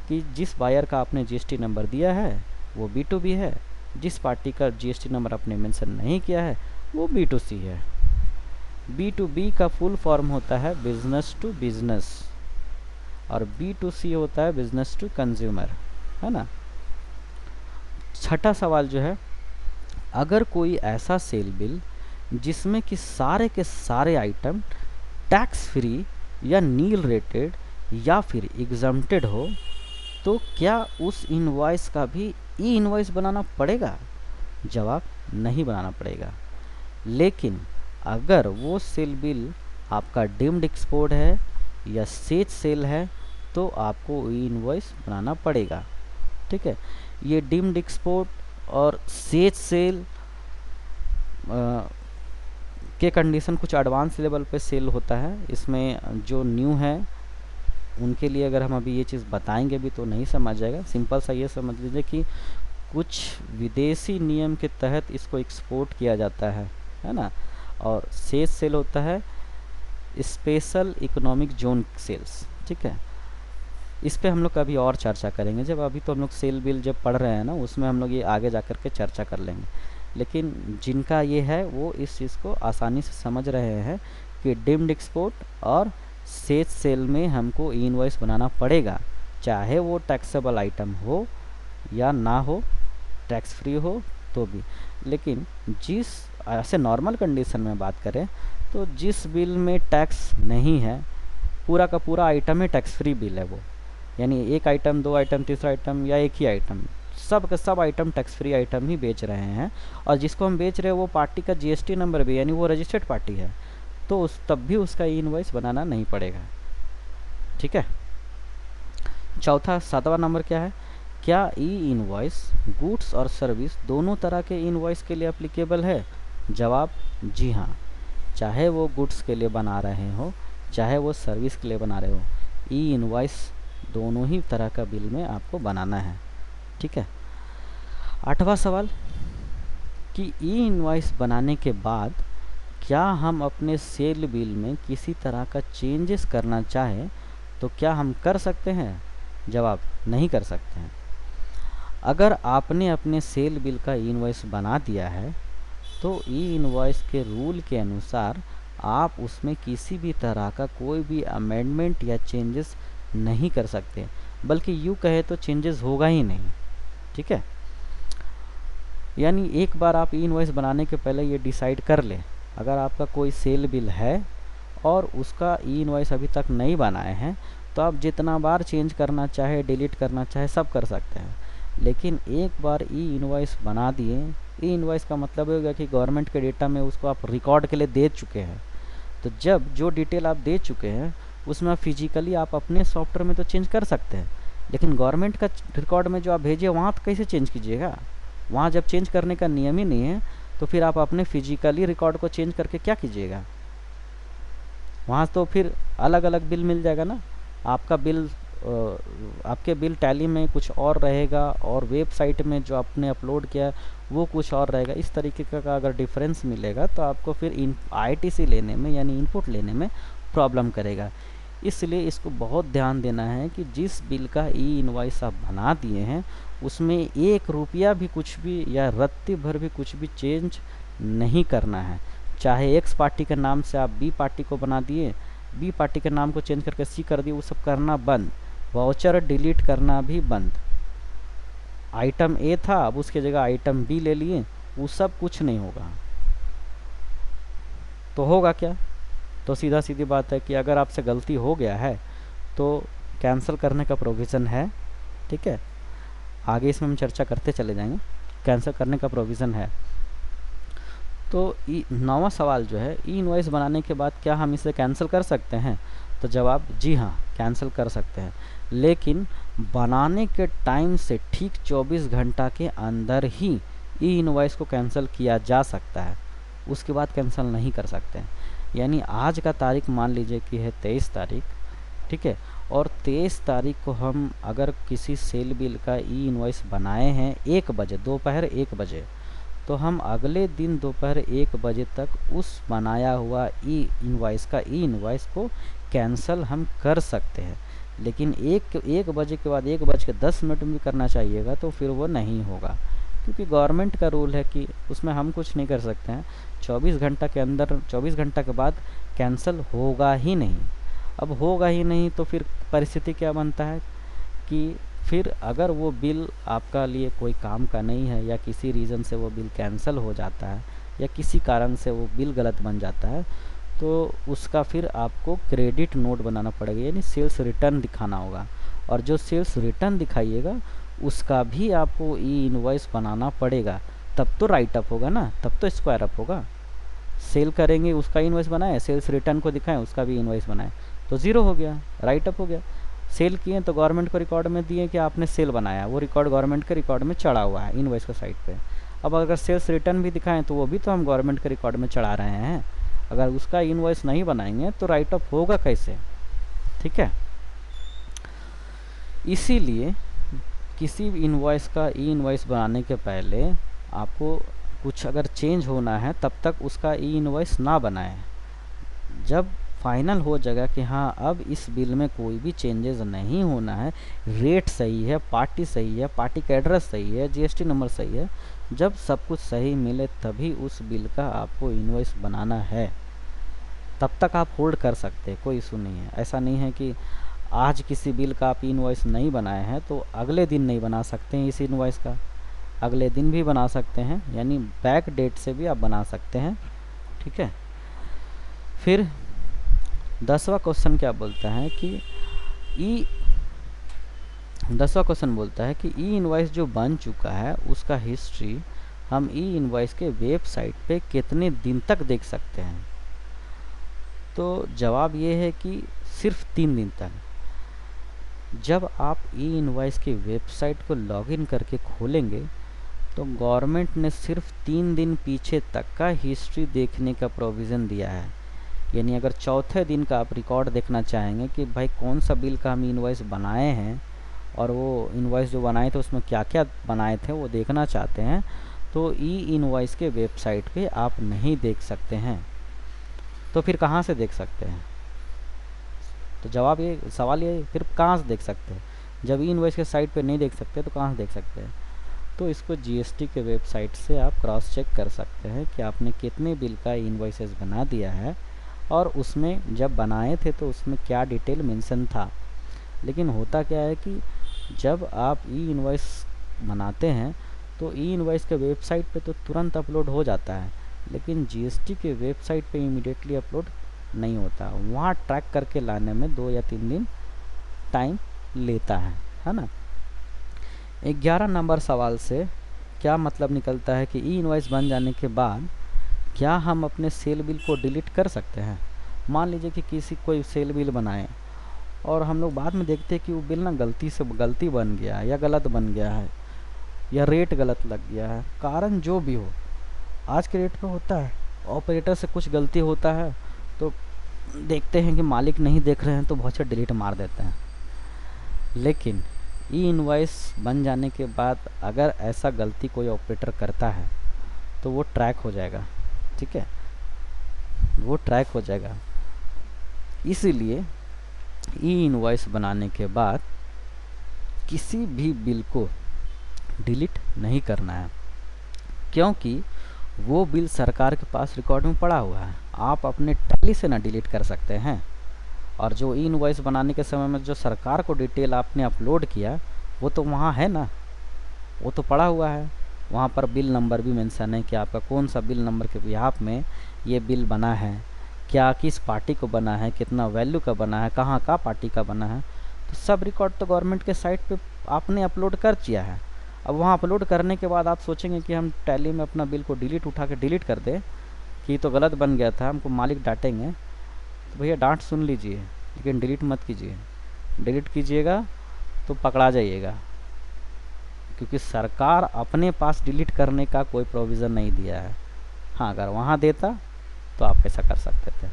कि जिस बायर का आपने जीएसटी नंबर दिया है वो B2B है, जिस पार्टी का जीएसटी नंबर आपने मेंशन नहीं किया है वो B2C है। B2B का फुल फॉर्म होता है बिजनेस टू बिजनेस और B2C होता है बिजनेस टू कंज्यूमर, है ना। छठा सवाल जो है, अगर कोई ऐसा सेल बिल जिसमें कि सारे के सारे आइटम टैक्स फ्री या नील रेटेड या फिर एग्जम्प्टेड हो तो क्या उस इनवॉइस का भी ई इनवॉइस बनाना पड़ेगा? जवाब, नहीं बनाना पड़ेगा। लेकिन अगर वो सेल बिल आपका डीम्ड एक्सपोर्ट है या सेज सेल है तो आपको ई इनवॉइस बनाना पड़ेगा। ठीक है, ये डीम्ड एक्सपोर्ट और सेज सेल के कंडीशन कुछ एडवांस लेवल पे सेल होता है। इसमें जो न्यू है उनके लिए अगर हम अभी ये चीज़ बताएंगे भी तो नहीं समझ जाएगा। सिंपल सा ये समझ लीजिए कि कुछ विदेशी नियम के तहत इसको एक्सपोर्ट किया जाता है ना। और सेज सेल होता है स्पेशल इकोनॉमिक जोन सेल्स। ठीक है, इस पे हम लोग कभी और चर्चा करेंगे, जब अभी तो हम लोग सेल बिल जब पढ़ रहे हैं ना उसमें हम लोग ये आगे जा कर के चर्चा कर लेंगे। लेकिन जिनका ये है वो इस चीज़ को आसानी से समझ रहे हैं कि डीम्ड एक्सपोर्ट और सेज सेल में हमको ई इनवॉइस बनाना पड़ेगा, चाहे वो टैक्सेबल आइटम हो या ना हो, टैक्स फ्री हो तो भी। लेकिन जिस ऐसे नॉर्मल कंडीशन में बात करें तो जिस बिल में टैक्स नहीं है, पूरा का पूरा आइटम ही टैक्स फ्री बिल है वो, यानी एक आइटम, दो आइटम, तीसरा आइटम या एक ही आइटम, सब का सब आइटम टैक्स फ्री आइटम ही बेच रहे हैं। और जिसको हम बेच रहे हैं वो पार्टी का जीएसटी नंबर भी, यानी वो रजिस्टर्ड पार्टी है, तो उस तब भी उसका ई इनवॉइस बनाना नहीं पड़ेगा। ठीक है। चौथा, सातवां नंबर क्या है, क्या ई इनवॉइस गुड्स और सर्विस दोनों तरह के इनवॉइस के लिए एप्लीकेबल है? जवाब, जी हाँ। चाहे वो गुड्स के लिए बना रहे हो चाहे वो सर्विस के लिए बना रहे हो, ई इनवॉइस दोनों ही तरह का बिल में आपको बनाना है। ठीक है। आठवां सवाल कि ई इनवॉइस बनाने के बाद क्या हम अपने सेल बिल में किसी तरह का चेंजेस करना चाहें तो क्या हम कर सकते हैं? जवाब, नहीं कर सकते हैं। अगर आपने अपने सेल बिल का ई इनवॉइस बना दिया है तो ई इनवॉइस के रूल के अनुसार आप उसमें किसी भी तरह का कोई भी अमेंडमेंट या चेंजेस नहीं कर सकते, बल्कि यूँ कहे तो चेंजेस होगा ही नहीं। ठीक है, यानी एक बार आप ई इनवॉइस बनाने के पहले ये डिसाइड कर लें, अगर आपका कोई सेल बिल है और उसका ई इनवॉइस अभी तक नहीं बनाए हैं तो आप जितना बार चेंज करना चाहे, डिलीट करना चाहे, सब कर सकते हैं। लेकिन एक बार ई इनवॉइस बना दिए, ई इनवॉइस का मतलब होगा कि गवर्नमेंट के डेटा में उसको आप रिकॉर्ड के लिए दे चुके हैं। तो जब जो डिटेल आप दे चुके हैं उसमें आप फिजिकली आप अपने सॉफ्टवेयर में तो चेंज कर सकते हैं, लेकिन गवर्नमेंट का रिकॉर्ड में जो आप भेजिए वहाँ तो कैसे चेंज कीजिएगा? वहाँ जब चेंज करने का नियम ही नहीं है तो फिर आप अपने फिजिकली रिकॉर्ड को चेंज करके क्या कीजिएगा? वहाँ तो फिर अलग अलग बिल मिल जाएगा ना। आपका बिल आपके बिल टैली में कुछ और रहेगा और वेबसाइट में जो आपने अपलोड किया वो कुछ और रहेगा। इस तरीके का अगर डिफरेंस मिलेगा तो आपको फिर आईटीसी लेने में यानी इनपुट लेने में प्रॉब्लम करेगा। इसलिए इसको बहुत ध्यान देना है कि जिस बिल का ई इनवॉइस आप बना दिए हैं उसमें 1 रुपया भी कुछ भी या रत्ती भर भी कुछ भी चेंज नहीं करना है। चाहे एक्स पार्टी के नाम से आप बी पार्टी को बना दिए, बी पार्टी के नाम को चेंज करके सी कर दिए, वो सब करना बंद। वाउचर डिलीट करना भी बंद। आइटम ए था अब उसके जगह आइटम बी ले लिए, वो सब कुछ नहीं होगा। तो होगा क्या? तो सीधा सीधी बात है कि अगर आपसे गलती हो गया है तो कैंसिल करने का प्रोविज़न है, ठीक है। आगे इसमें हम चर्चा करते चले जाएंगे, कैंसिल करने का प्रोविज़न है। तो 9वां सवाल जो है, ई इनवॉइस बनाने के बाद क्या हम इसे कैंसिल कर सकते हैं? तो जवाब जी हाँ, कैंसिल कर सकते हैं, लेकिन बनाने के टाइम से ठीक 24 घंटा के अंदर ही ई इनवॉइस को कैंसिल किया जा सकता है, उसके बाद कैंसिल नहीं कर सकते हैं। यानी आज का तारीख मान लीजिए कि है 23 तारीख, ठीक है, और 23 तारीख को हम अगर किसी सेल बिल का ई इनवॉइस बनाए हैं 1 बजे, दोपहर 1 बजे, तो हम अगले दिन दोपहर 1 बजे तक उस बनाया हुआ ई इनवॉइस को कैंसिल हम कर सकते हैं। लेकिन एक बजे के बाद 1:10 में भी करना चाहिएगा तो फिर वो नहीं होगा, क्योंकि गवर्नमेंट का रूल है कि उसमें हम कुछ नहीं कर सकते हैं। 24 घंटा के अंदर, 24 घंटा के बाद कैंसिल होगा ही नहीं। अब होगा ही नहीं तो फिर परिस्थिति क्या बनता है कि फिर अगर वो बिल आपका लिए कोई काम का नहीं है, या किसी रीज़न से वो बिल कैंसिल हो जाता है, या किसी कारण से वो बिल गलत बन जाता है, तो उसका फिर आपको क्रेडिट नोट बनाना पड़ेगा, यानी सेल्स रिटर्न दिखाना होगा। और जो सेल्स रिटर्न दिखाइएगा उसका भी आपको ई इनवॉइस बनाना पड़ेगा, तब तो राइट अप होगा ना, तब तो स्क्वायर अप होगा। सेल करेंगे उसका इनवॉइस बनाए, सेल्स रिटर्न को दिखाएं उसका भी इनवॉइस बनाए, तो ज़ीरो हो गया, राइट अप हो गया। सेल किए तो गवर्नमेंट को रिकॉर्ड में दिए कि आपने सेल बनाया, वो रिकॉर्ड गवर्नमेंट के रिकॉर्ड में चढ़ा हुआ है इनवॉइस के साइट पे। अब अगर सेल्स रिटर्न भी दिखाएं तो वो भी तो हम गवर्नमेंट के रिकॉर्ड में चढ़ा रहे हैं। अगर उसका इनवॉइस नहीं बनाएंगे तो राइट अप होगा कैसे, ठीक है। इसीलिए किसी भी इनवॉइस का ई इनवॉइस बनाने के पहले आपको कुछ अगर चेंज होना है तब तक उसका ई इनवॉइस ना बनाएं। जब फाइनल हो जाएगा कि हाँ अब इस बिल में कोई भी चेंजेस नहीं होना है, रेट सही है, पार्टी सही है, पार्टी का एड्रेस सही है, जीएसटी नंबर सही है, जब सब कुछ सही मिले तभी उस बिल का आपको इनवॉइस बनाना है। तब तक आप होल्ड कर सकते हैं, कोई इशू नहीं है। ऐसा नहीं है कि आज किसी बिल का आप इनवॉइस नहीं बनाए हैं तो अगले दिन नहीं बना सकते हैं इस इनवॉइस का, अगले दिन भी बना सकते हैं, यानी बैक डेट से भी आप बना सकते हैं, ठीक है। फिर 10वां क्वेश्चन क्या बोलता है कि ई 10वां क्वेश्चन बोलता है कि ई इनवॉइस जो बन चुका है उसका हिस्ट्री हम ई इनवॉइस के वेबसाइट पे कितने दिन तक देख सकते हैं? तो जवाब ये है कि सिर्फ 3 दिन तक। जब आप ई इनवॉइस की वेबसाइट को लॉगिन करके खोलेंगे तो गवर्नमेंट ने सिर्फ 3 दिन पीछे तक का हिस्ट्री देखने का प्रोविज़न दिया है। यानी अगर चौथे दिन का आप रिकॉर्ड देखना चाहेंगे कि भाई कौन सा बिल का हम इनवॉइस बनाए हैं और वो इनवॉइस जो बनाए थे उसमें क्या क्या बनाए थे वो देखना चाहते हैं, तो ई इनवॉइस के वेबसाइट पे आप नहीं देख सकते हैं। तो फिर कहाँ से देख सकते हैं? तो जवाब ये, सवाल ये फिर कहाँ से देख सकते हैं? जब ई इनवॉइस के साइट पे नहीं देख सकते तो कहाँ से देख सकते हैं? तो इसको जीएसटी के वेबसाइट से आप क्रॉस चेक कर सकते हैं कि आपने कितने बिल का इनवॉइसेस बना दिया है और उसमें जब बनाए थे तो उसमें क्या डिटेल मेंशन था। लेकिन होता क्या है कि जब आप ई इनवॉइस बनाते हैं तो ई इनवॉइस के वेबसाइट पे तो तुरंत अपलोड हो जाता है, लेकिन जीएसटी के वेबसाइट पे इमीडिएटली अपलोड नहीं होता, वहाँ ट्रैक करके लाने में 2 या 3 दिन टाइम लेता है ना। 11 नंबर सवाल से क्या मतलब निकलता है कि ई इनवॉइस बन जाने के बाद क्या हम अपने सेल बिल को डिलीट कर सकते हैं? मान लीजिए कि किसी कोई सेल बिल बनाए और हम लोग बाद में देखते हैं कि वो बिल ना गलती बन गया है या गलत बन गया है या रेट गलत लग गया है, कारण जो भी हो। आज के रेट पे होता है ऑपरेटर से कुछ गलती होता है तो देखते हैं कि मालिक नहीं देख रहे हैं तो बहुत से डिलीट मार देते हैं। लेकिन ई इनवॉइस बन जाने के बाद अगर ऐसा गलती कोई ऑपरेटर करता है तो वो ट्रैक हो जाएगा, ठीक है, वो ट्रैक हो जाएगा। इसीलिए ई इनवॉइस बनाने के बाद किसी भी बिल को डिलीट नहीं करना है, क्योंकि वो बिल सरकार के पास रिकॉर्ड में पड़ा हुआ है। आप अपने टैली से ना डिलीट कर सकते हैं, और जो ई इनवॉइस बनाने के समय में जो सरकार को डिटेल आपने अपलोड किया वो तो वहाँ है ना, वो तो पड़ा हुआ है। वहाँ पर बिल नंबर भी मेंशन है कि आपका कौन सा बिल नंबर के बिहाफ में ये बिल बना है, क्या किस पार्टी को बना है, कितना वैल्यू का बना है, कहाँ का पार्टी का बना है, तो सब रिकॉर्ड तो गवर्नमेंट के साइट पे आपने अपलोड कर दिया है। अब वहाँ अपलोड करने के बाद आप सोचेंगे कि हम टैली में अपना बिल को उठा के डिलीट कर दें कि ये तो गलत बन गया था, हमको मालिक डांटेंगे। तो भैया डांट सुन लीजिए, लेकिन डिलीट मत कीजिए। डिलीट कीजिएगा तो पकड़ा जाइएगा, क्योंकि सरकार अपने पास डिलीट करने का कोई प्रोविज़न नहीं दिया है। हाँ, अगर वहाँ देता तो आप ऐसा कर सकते थे।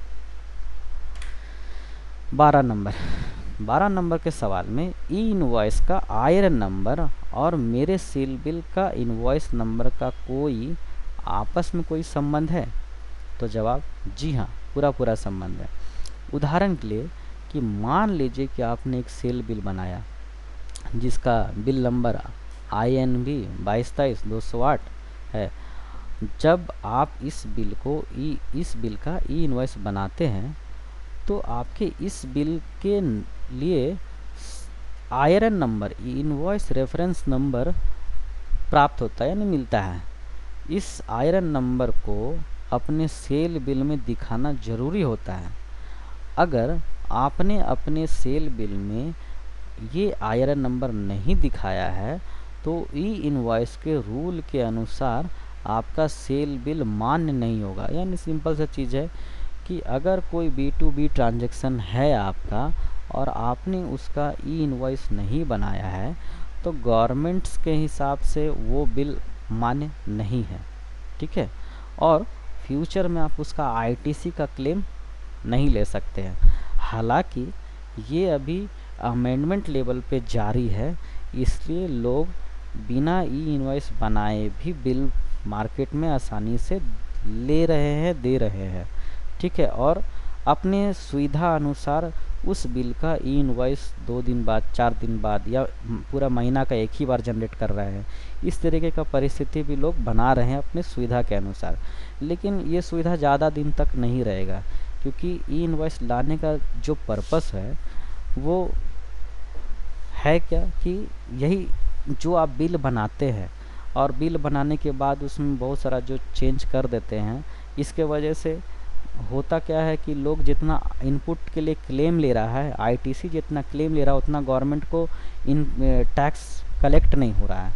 12 नंबर के सवाल में ई इनवॉइस का आयरन नंबर और मेरे सेल बिल का इनवॉइस नंबर का कोई आपस में कोई संबंध है? तो जवाब जी हाँ, पूरा संबंध है। उदाहरण के लिए कि मान लीजिए कि आपने एक सेल बिल बनाया जिसका बिल नंबर INV 2223-208 है। जब आप इस बिल का ई इनवॉइस बनाते हैं तो आपके इस बिल के लिए iron number, invoice reference number प्राप्त होता है यानी मिलता है। इस आयरन नंबर को अपने सेल बिल में दिखाना ज़रूरी होता है। अगर आपने अपने सेल बिल में ये आयरन नंबर नहीं दिखाया है तो ई इनवॉइस के रूल के अनुसार आपका सेल बिल मान्य नहीं होगा। यानी सिंपल सा चीज़ है कि अगर कोई B2B ट्रांजैक्शन है आपका और आपने उसका ई इनवॉइस नहीं बनाया है तो गवर्नमेंट्स के हिसाब से वो बिल मान्य नहीं है, ठीक है। और फ्यूचर में आप उसका ITC का क्लेम नहीं ले सकते हैं। हालांकि ये अभी अमेंडमेंट लेवल पे जारी है, इसलिए लोग बिना ई इनवॉइस बनाए भी बिल मार्केट में आसानी से ले रहे हैं, दे रहे हैं, ठीक है। और अपने सुविधा अनुसार उस बिल का ई इनवॉइस 2 दिन बाद, 4 दिन बाद या पूरा महीना का एक ही बार जनरेट कर रहे हैं। इस तरीके का परिस्थिति भी लोग बना रहे हैं अपने सुविधा के अनुसार। लेकिन ये सुविधा ज़्यादा दिन तक नहीं रहेगा, क्योंकि ई इनवॉइस लाने का जो पर्पस है वो है क्या कि यही जो आप बिल बनाते हैं और बिल बनाने के बाद उसमें बहुत सारा जो चेंज कर देते हैं, इसके वजह से होता क्या है कि लोग जितना इनपुट के लिए क्लेम ले रहा है, ITC जितना क्लेम ले रहा है उतना गवर्नमेंट को इन टैक्स कलेक्ट नहीं हो रहा है।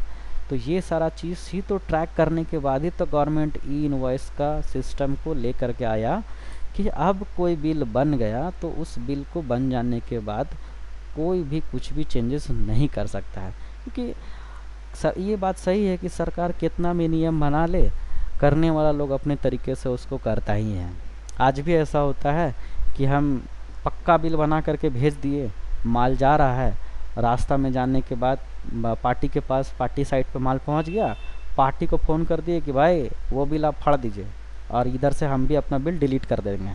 तो ये सारा चीज़ ही तो ट्रैक करने के बाद ही तो गवर्नमेंट ई इनवॉइस का सिस्टम को लेकर के आया कि अब कोई बिल बन गया तो उस बिल को बन जाने के बाद कोई भी कुछ भी चेंजेस नहीं कर सकता है। क्योंकि ये बात सही है कि सरकार कितना भी नियम बना ले, करने वाला लोग अपने तरीके से उसको करता ही है। आज भी ऐसा होता है कि हम पक्का बिल बना करके भेज दिए, माल जा रहा है, रास्ता में जाने के बाद पार्टी के पास, पार्टी साइट पे माल पहुंच गया, पार्टी को फ़ोन कर दिए कि भाई वो बिल आप फाड़ दीजिए और इधर से हम भी अपना बिल डिलीट कर देंगे।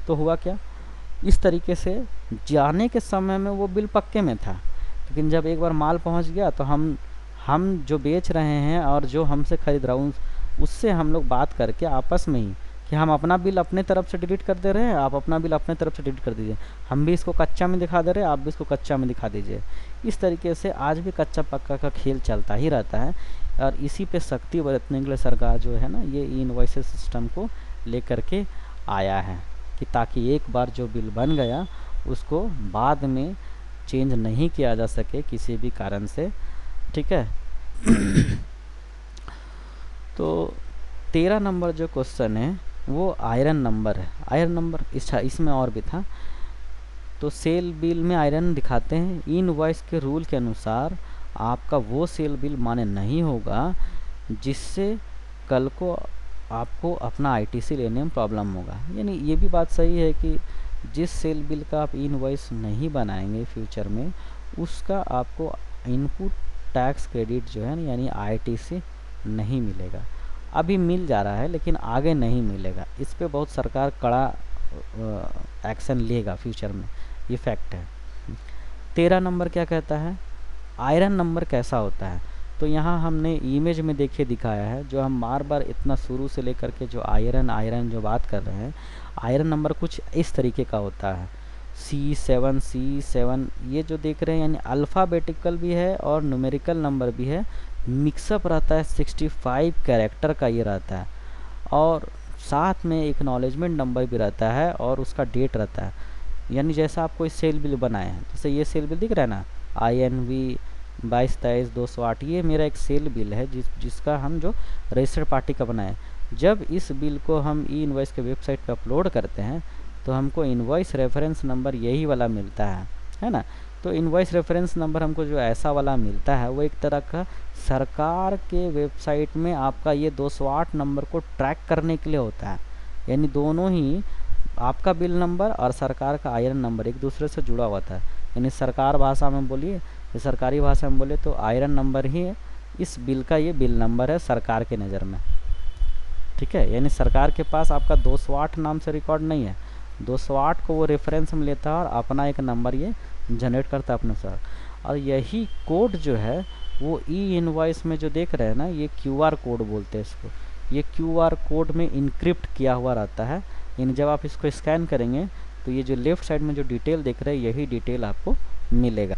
तो हुआ क्या, इस तरीके से जाने के समय में वो बिल पक्के में था, लेकिन जब एक बार माल पहुंच गया तो हम जो बेच रहे हैं और जो हमसे ख़रीद रहा हूँ उससे हम लोग बात करके आपस में ही कि हम अपना बिल अपने तरफ से डिलीट कर दे रहे हैं, आप अपना बिल अपने तरफ से डिलीट कर दीजिए, हम भी इसको कच्चा में दिखा दे रहे हैं, आप भी इसको कच्चा में दिखा दीजिए। इस तरीके से आज भी कच्चा पक्का का खेल चलता ही रहता है और इसी पे सख्ती बरतने के लिए सरकार जो है ना ये ई इनवॉइसेस सिस्टम को लेकर के आया है कि ताकि एक बार जो बिल बन गया उसको बाद में चेंज नहीं किया जा सके किसी भी कारण से, ठीक है। तो 13 नंबर जो क्वेश्चन है वो आयरन नंबर है। आयरन नंबर इसमें और भी था। तो सेल बिल में आयरन दिखाते हैं, इनवॉइस के रूल के अनुसार आपका वो सेल बिल मान्य नहीं होगा जिससे कल को आपको अपना ITC लेने में प्रॉब्लम होगा। यानी ये भी बात सही है कि जिस सेल बिल का आप इनवॉइस नहीं बनाएंगे फ्यूचर में उसका आपको इनपुट टैक्स क्रेडिट जो है ना यानी ITC नहीं मिलेगा। अभी मिल जा रहा है लेकिन आगे नहीं मिलेगा। इस पे बहुत सरकार कड़ा एक्शन लेगा फ्यूचर में, ये फैक्ट है। 13 नंबर क्या कहता है, आयरन नंबर कैसा होता है। तो यहाँ हमने इमेज में देखिए दिखाया है, जो हम बार बार इतना शुरू से लेकर के जो आयरन जो बात कर रहे हैं, आयरन नंबर कुछ इस तरीके का होता है। C7 ये जो देख रहे हैं यानी अल्फ़ाबेटिकल भी है और न्यूमेरिकल नंबर भी है, मिक्सअप रहता है। 65 कैरेक्टर का ये रहता है और साथ में एक्नॉलेजमेंट नंबर भी रहता है और उसका डेट रहता है। यानी जैसा आप कोई सेल बिल बनाए हैं, जैसे ये सेल बिल दिख रहा है ना, INV 22-23-208, ये मेरा एक सेल बिल है जिसका हम जो रजिस्टर्ड पार्टी का बनाए। जब इस बिल को हम ई इनवॉइस के वेबसाइट पे अपलोड करते हैं तो हमको इनवॉइस रेफरेंस नंबर यही वाला मिलता है ना। तो इनवॉइस रेफरेंस नंबर हमको जो ऐसा वाला मिलता है वो एक तरह का सरकार के वेबसाइट में आपका ये 208 नंबर को ट्रैक करने के लिए होता है। यानी दोनों ही, आपका बिल नंबर और सरकार का आयरन नंबर एक दूसरे से जुड़ा हुआ था। यानी सरकार भाषा में बोलिए, सरकारी भाषा में बोले तो आयरन नंबर ही इस बिल का ये बिल नंबर है सरकार के नज़र में। ठीक है, यानी सरकार के पास आपका 208 नाम से रिकॉर्ड नहीं है, 208 को वो रेफरेंस में लेता है और अपना एक नंबर ये जनरेट करता है अपने साथ। और यही कोड जो है वो ई इनवॉइस में जो देख रहे हैं ना, ये QR कोड बोलते हैं इसको। ये QR कोड में इनक्रिप्ट किया हुआ रहता है। यानी जब आप इसको स्कैन करेंगे तो ये जो लेफ्ट साइड में जो डिटेल देख रहे हैं यही डिटेल आपको मिलेगा।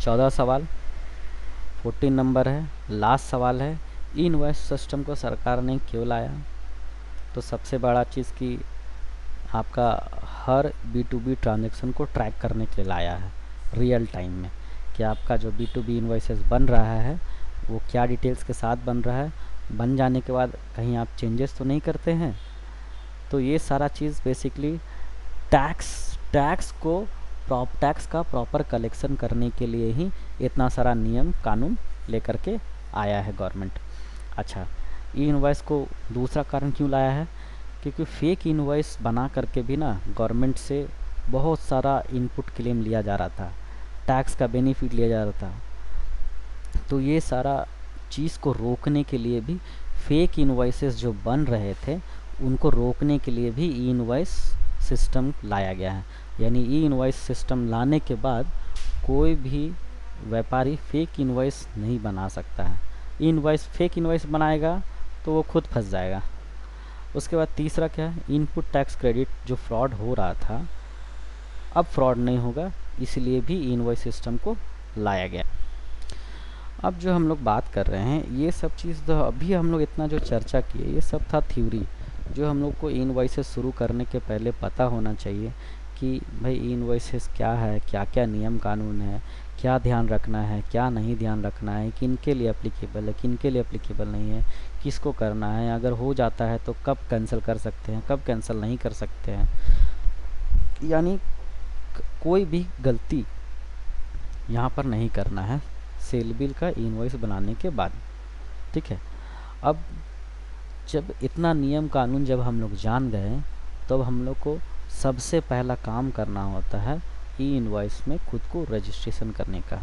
14 सवाल, 14 नंबर है, लास्ट सवाल है, ई इनवॉइस सिस्टम को सरकार ने क्यों लाया? तो सबसे बड़ा चीज़ कि आपका हर B2B ट्रांजैक्शन को ट्रैक करने के लिए लाया है रियल टाइम में, कि आपका जो B2B इनवॉइसेस बन रहा है वो क्या डिटेल्स के साथ बन रहा है, बन जाने के बाद कहीं आप चेंजेस तो नहीं करते हैं। तो ये सारा चीज़ बेसिकली टैक्स का प्रॉपर कलेक्शन करने के लिए ही इतना सारा नियम कानून लेकर के आया है गवर्नमेंट। अच्छा, ई इनवॉइस को दूसरा कारण क्यों लाया है? क्योंकि फेक इनवॉइस बना करके भी ना गवर्नमेंट से बहुत सारा इनपुट क्लेम लिया जा रहा था, टैक्स का बेनिफिट लिया जा रहा था। तो ये सारा चीज़ को रोकने के लिए भी फेक इनवॉइसेस जो बन रहे थे उनको रोकने के लिए भी ई इनवॉइस सिस्टम लाया गया है। यानी ई इनवॉइस सिस्टम लाने के बाद कोई भी व्यापारी फेक इनवॉइस नहीं बना सकता है। फेक इनवॉइस बनाएगा तो वो खुद फंस जाएगा। उसके बाद तीसरा क्या है, इनपुट टैक्स क्रेडिट जो फ्रॉड हो रहा था अब फ्रॉड नहीं होगा, इसलिए भी ई इनवॉइस सिस्टम को लाया गया। अब जो हम लोग बात कर रहे हैं ये सब चीज़ तो अभी हम लोग इतना जो चर्चा किए ये सब था थ्योरी, जो हम लोग को ई इनवॉइसेस शुरू करने के पहले पता होना चाहिए कि भाई ई इनवॉइसेस क्या है, क्या क्या नियम कानून है, क्या ध्यान रखना है, क्या नहीं ध्यान रखना है, किन के लिए एप्लीकेबल है, किन के लिए एप्लीकेबल नहीं है, किसको करना है, अगर हो जाता है तो कब कैंसिल कर सकते हैं, कब कैंसिल नहीं कर सकते हैं। यानी कोई भी गलती यहाँ पर नहीं करना है सेल बिल का इनवॉइस बनाने के बाद। ठीक है, अब जब इतना नियम कानून जब हम लोग जान गए तब हम लोग को सबसे पहला काम करना होता है ई इनवॉइस में खुद को रजिस्ट्रेशन करने का।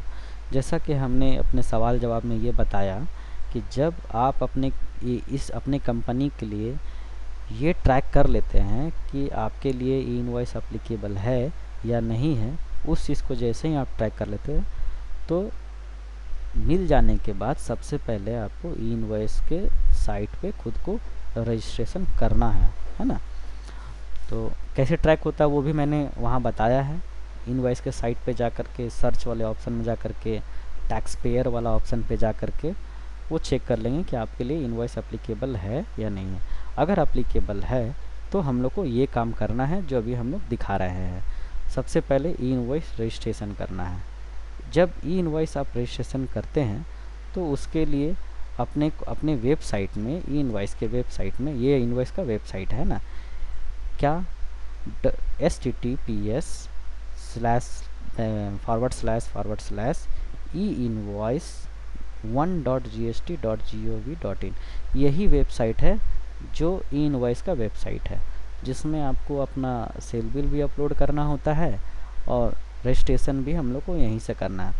जैसा कि हमने अपने सवाल जवाब में ये बताया कि जब आप अपने कंपनी के लिए ये ट्रैक कर लेते हैं कि आपके लिए ई इनवॉइस एप्लीकेबल है या नहीं है, उस चीज़ को जैसे ही आप ट्रैक कर लेते हैं तो मिल जाने के बाद सबसे पहले आपको ई इनवॉइस के साइट पे खुद को रजिस्ट्रेशन करना है ना। तो कैसे ट्रैक होता है वो भी मैंने वहाँ बताया है। इनवॉइस के साइट पे जा कर के सर्च वाले ऑप्शन में जा कर के टैक्स पेयर वाला ऑप्शन पे जा कर के वो चेक कर लेंगे कि आपके लिए इनवॉइस एप्लीकेबल है या नहीं है। अगर एप्लीकेबल है तो हम लोग को ये काम करना है जो अभी हम लोग दिखा रहे हैं। सबसे पहले ई इनवॉइस रजिस्ट्रेशन करना है। जब ई इनवॉइस आप रजिस्ट्रेशन करते हैं तो उसके लिए अपने वेबसाइट में ई इनवॉइस के वेबसाइट में, ये इनवॉइस का वेबसाइट है ना, क्या https://e-invoice1.gst.gov.in यही वेबसाइट है जो ई इनवॉइस का वेबसाइट है, जिसमें आपको अपना सेल बिल भी अपलोड करना होता है और रजिस्ट्रेशन भी हम लोग को यहीं से करना है।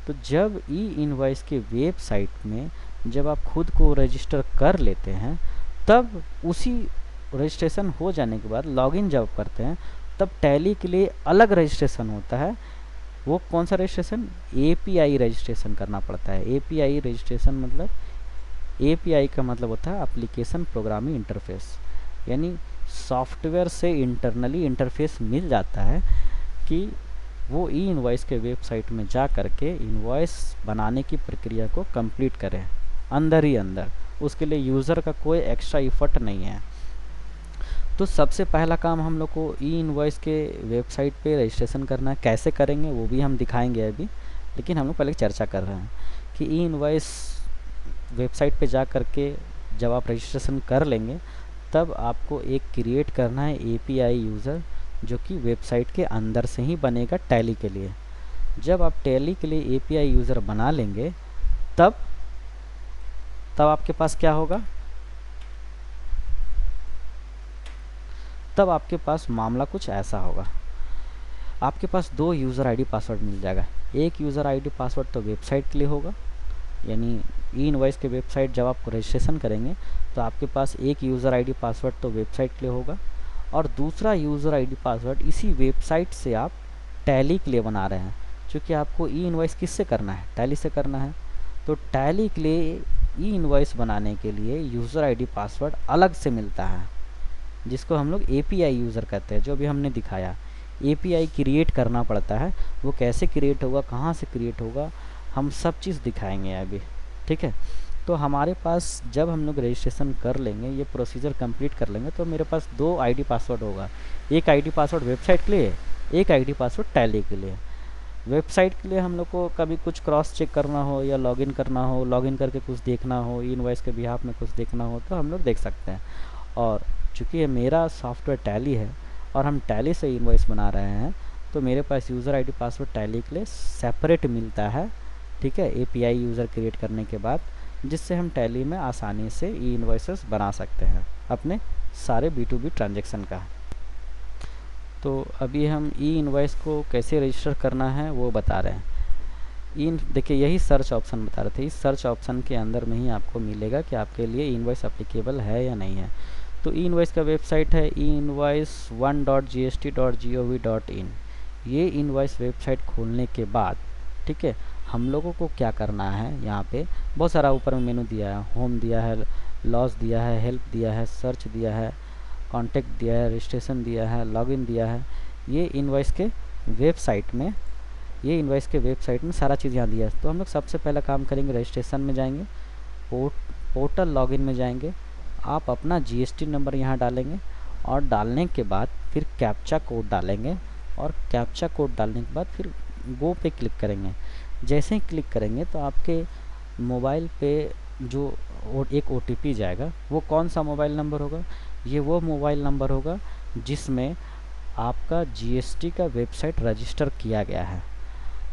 तो जब ई इनवॉइस के वेबसाइट में जब आप खुद को रजिस्टर कर लेते हैं तब उसी रजिस्ट्रेशन हो जाने के बाद लॉगिन जब करते हैं तब टैली के लिए अलग रजिस्ट्रेशन होता है। वो कौन सा रजिस्ट्रेशन? API रजिस्ट्रेशन करना पड़ता है। API रजिस्ट्रेशन मतलब, API का मतलब होता है एप्लीकेशन प्रोग्रामिंग इंटरफेस, यानी सॉफ्टवेयर से इंटरनली इंटरफेस मिल जाता है कि वो ई इनवॉइस के वेबसाइट में जा करके इनवॉइस बनाने की प्रक्रिया को कंप्लीट करें अंदर ही अंदर। उसके लिए यूज़र का कोई एक्स्ट्रा इफर्ट नहीं है। तो सबसे पहला काम हम लोग को ई इनवॉइस के वेबसाइट पे रजिस्ट्रेशन करना है। कैसे करेंगे वो भी हम दिखाएंगे अभी, लेकिन हम लोग पहले चर्चा कर रहे हैं कि ई इनवॉइस वेबसाइट पे जा करके जब आप रजिस्ट्रेशन कर लेंगे तब आपको एक क्रिएट करना है एपीआई यूज़र, जो कि वेबसाइट के अंदर से ही बनेगा टैली के लिए। जब आप टैली के लिए एपीआई यूज़र बना लेंगे तब आपके पास क्या होगा, तब आपके पास मामला कुछ ऐसा होगा। आपके पास दो यूज़र आईडी पासवर्ड मिल जाएगा। एक यूज़र आईडी पासवर्ड तो वेबसाइट के लिए होगा, यानी ई इनवॉइस के वेबसाइट जब आप रजिस्ट्रेशन करेंगे तो आपके पास एक यूज़र आईडी पासवर्ड तो वेबसाइट के लिए होगा, और दूसरा यूज़र आईडी पासवर्ड इसी वेबसाइट से आप टैली के लिए बना रहे हैं। क्योंकि आपको ई इनवॉइस किससे करना है, टैली से करना है। तो टैली के लिए ई इनवॉइस बनाने के लिए यूज़र आईडी पासवर्ड अलग से मिलता है, जिसको हम लोग एपीआई यूज़र कहते हैं, जो भी हमने दिखाया। एपीआई क्रिएट करना पड़ता है, वो कैसे क्रिएट होगा, कहाँ से क्रिएट होगा, हम सब चीज़ दिखाएंगे अभी, ठीक है। तो हमारे पास जब हम लोग रजिस्ट्रेशन कर लेंगे, ये प्रोसीजर कंप्लीट कर लेंगे, तो मेरे पास दो आईडी पासवर्ड होगा। एक आईडी पासवर्ड वेबसाइट के लिए, एक आईडी पासवर्ड टैली के लिए। वेबसाइट के लिए हम लोग को कभी कुछ क्रॉस चेक करना हो या लॉगिन करना हो, लॉगिन करके कुछ देखना हो, ई इनवॉइस के बिहाफ में कुछ देखना हो, तो हम लोग देख सकते हैं। और चूँकि ये मेरा सॉफ्टवेयर टैली है और हम टैली से इनवॉइस बना रहे हैं, तो मेरे पास यूज़र आईडी पासवर्ड टैली के लिए सेपरेट मिलता है, ठीक है, एपीआई यूज़र क्रिएट करने के बाद, जिससे हम टैली में आसानी से ई इनवॉइसेस बना सकते हैं अपने सारे B2B ट्रांजैक्शन का। तो अभी हम ई इनवॉइस को कैसे रजिस्टर करना है वो बता रहे हैं। देखिए यही सर्च ऑप्शन बता रहे थे, इस सर्च ऑप्शन के अंदर में ही आपको मिलेगा कि आपके लिए ई इनवॉइस एप्लीकेबल है या नहीं है। तो ई इनवॉइस का वेबसाइट है einvoice1.gst.gov.in। ये इनवॉइस वेबसाइट खोलने के बाद, ठीक है, हम लोगों को क्या करना है, यहाँ पे बहुत सारा ऊपर में मेनू दिया है, होम दिया है, लॉस दिया है, हेल्प दिया है, सर्च दिया है, कॉन्टैक्ट दिया है, रजिस्ट्रेशन दिया है, लॉगिन दिया है। ये इनवॉइस के वेबसाइट में, सारा चीज़ यहाँ दिया है। तो हम लोग सबसे पहला काम करेंगे, रजिस्ट्रेशन में जाएंगे, पोर्टल लॉगिन में जाएंगे, आप अपना जीएसटी नंबर यहाँ डालेंगे, और डालने के बाद फिर कैप्चा कोड डालेंगे, और कैप्चा कोड डालने के बाद फिर गो पे क्लिक करेंगे। जैसे ही क्लिक करेंगे तो आपके मोबाइल पे जो एक ओटीपी जाएगा, वो कौन सा मोबाइल नंबर होगा, ये वो मोबाइल नंबर होगा जिसमें आपका जीएसटी का वेबसाइट रजिस्टर किया गया है।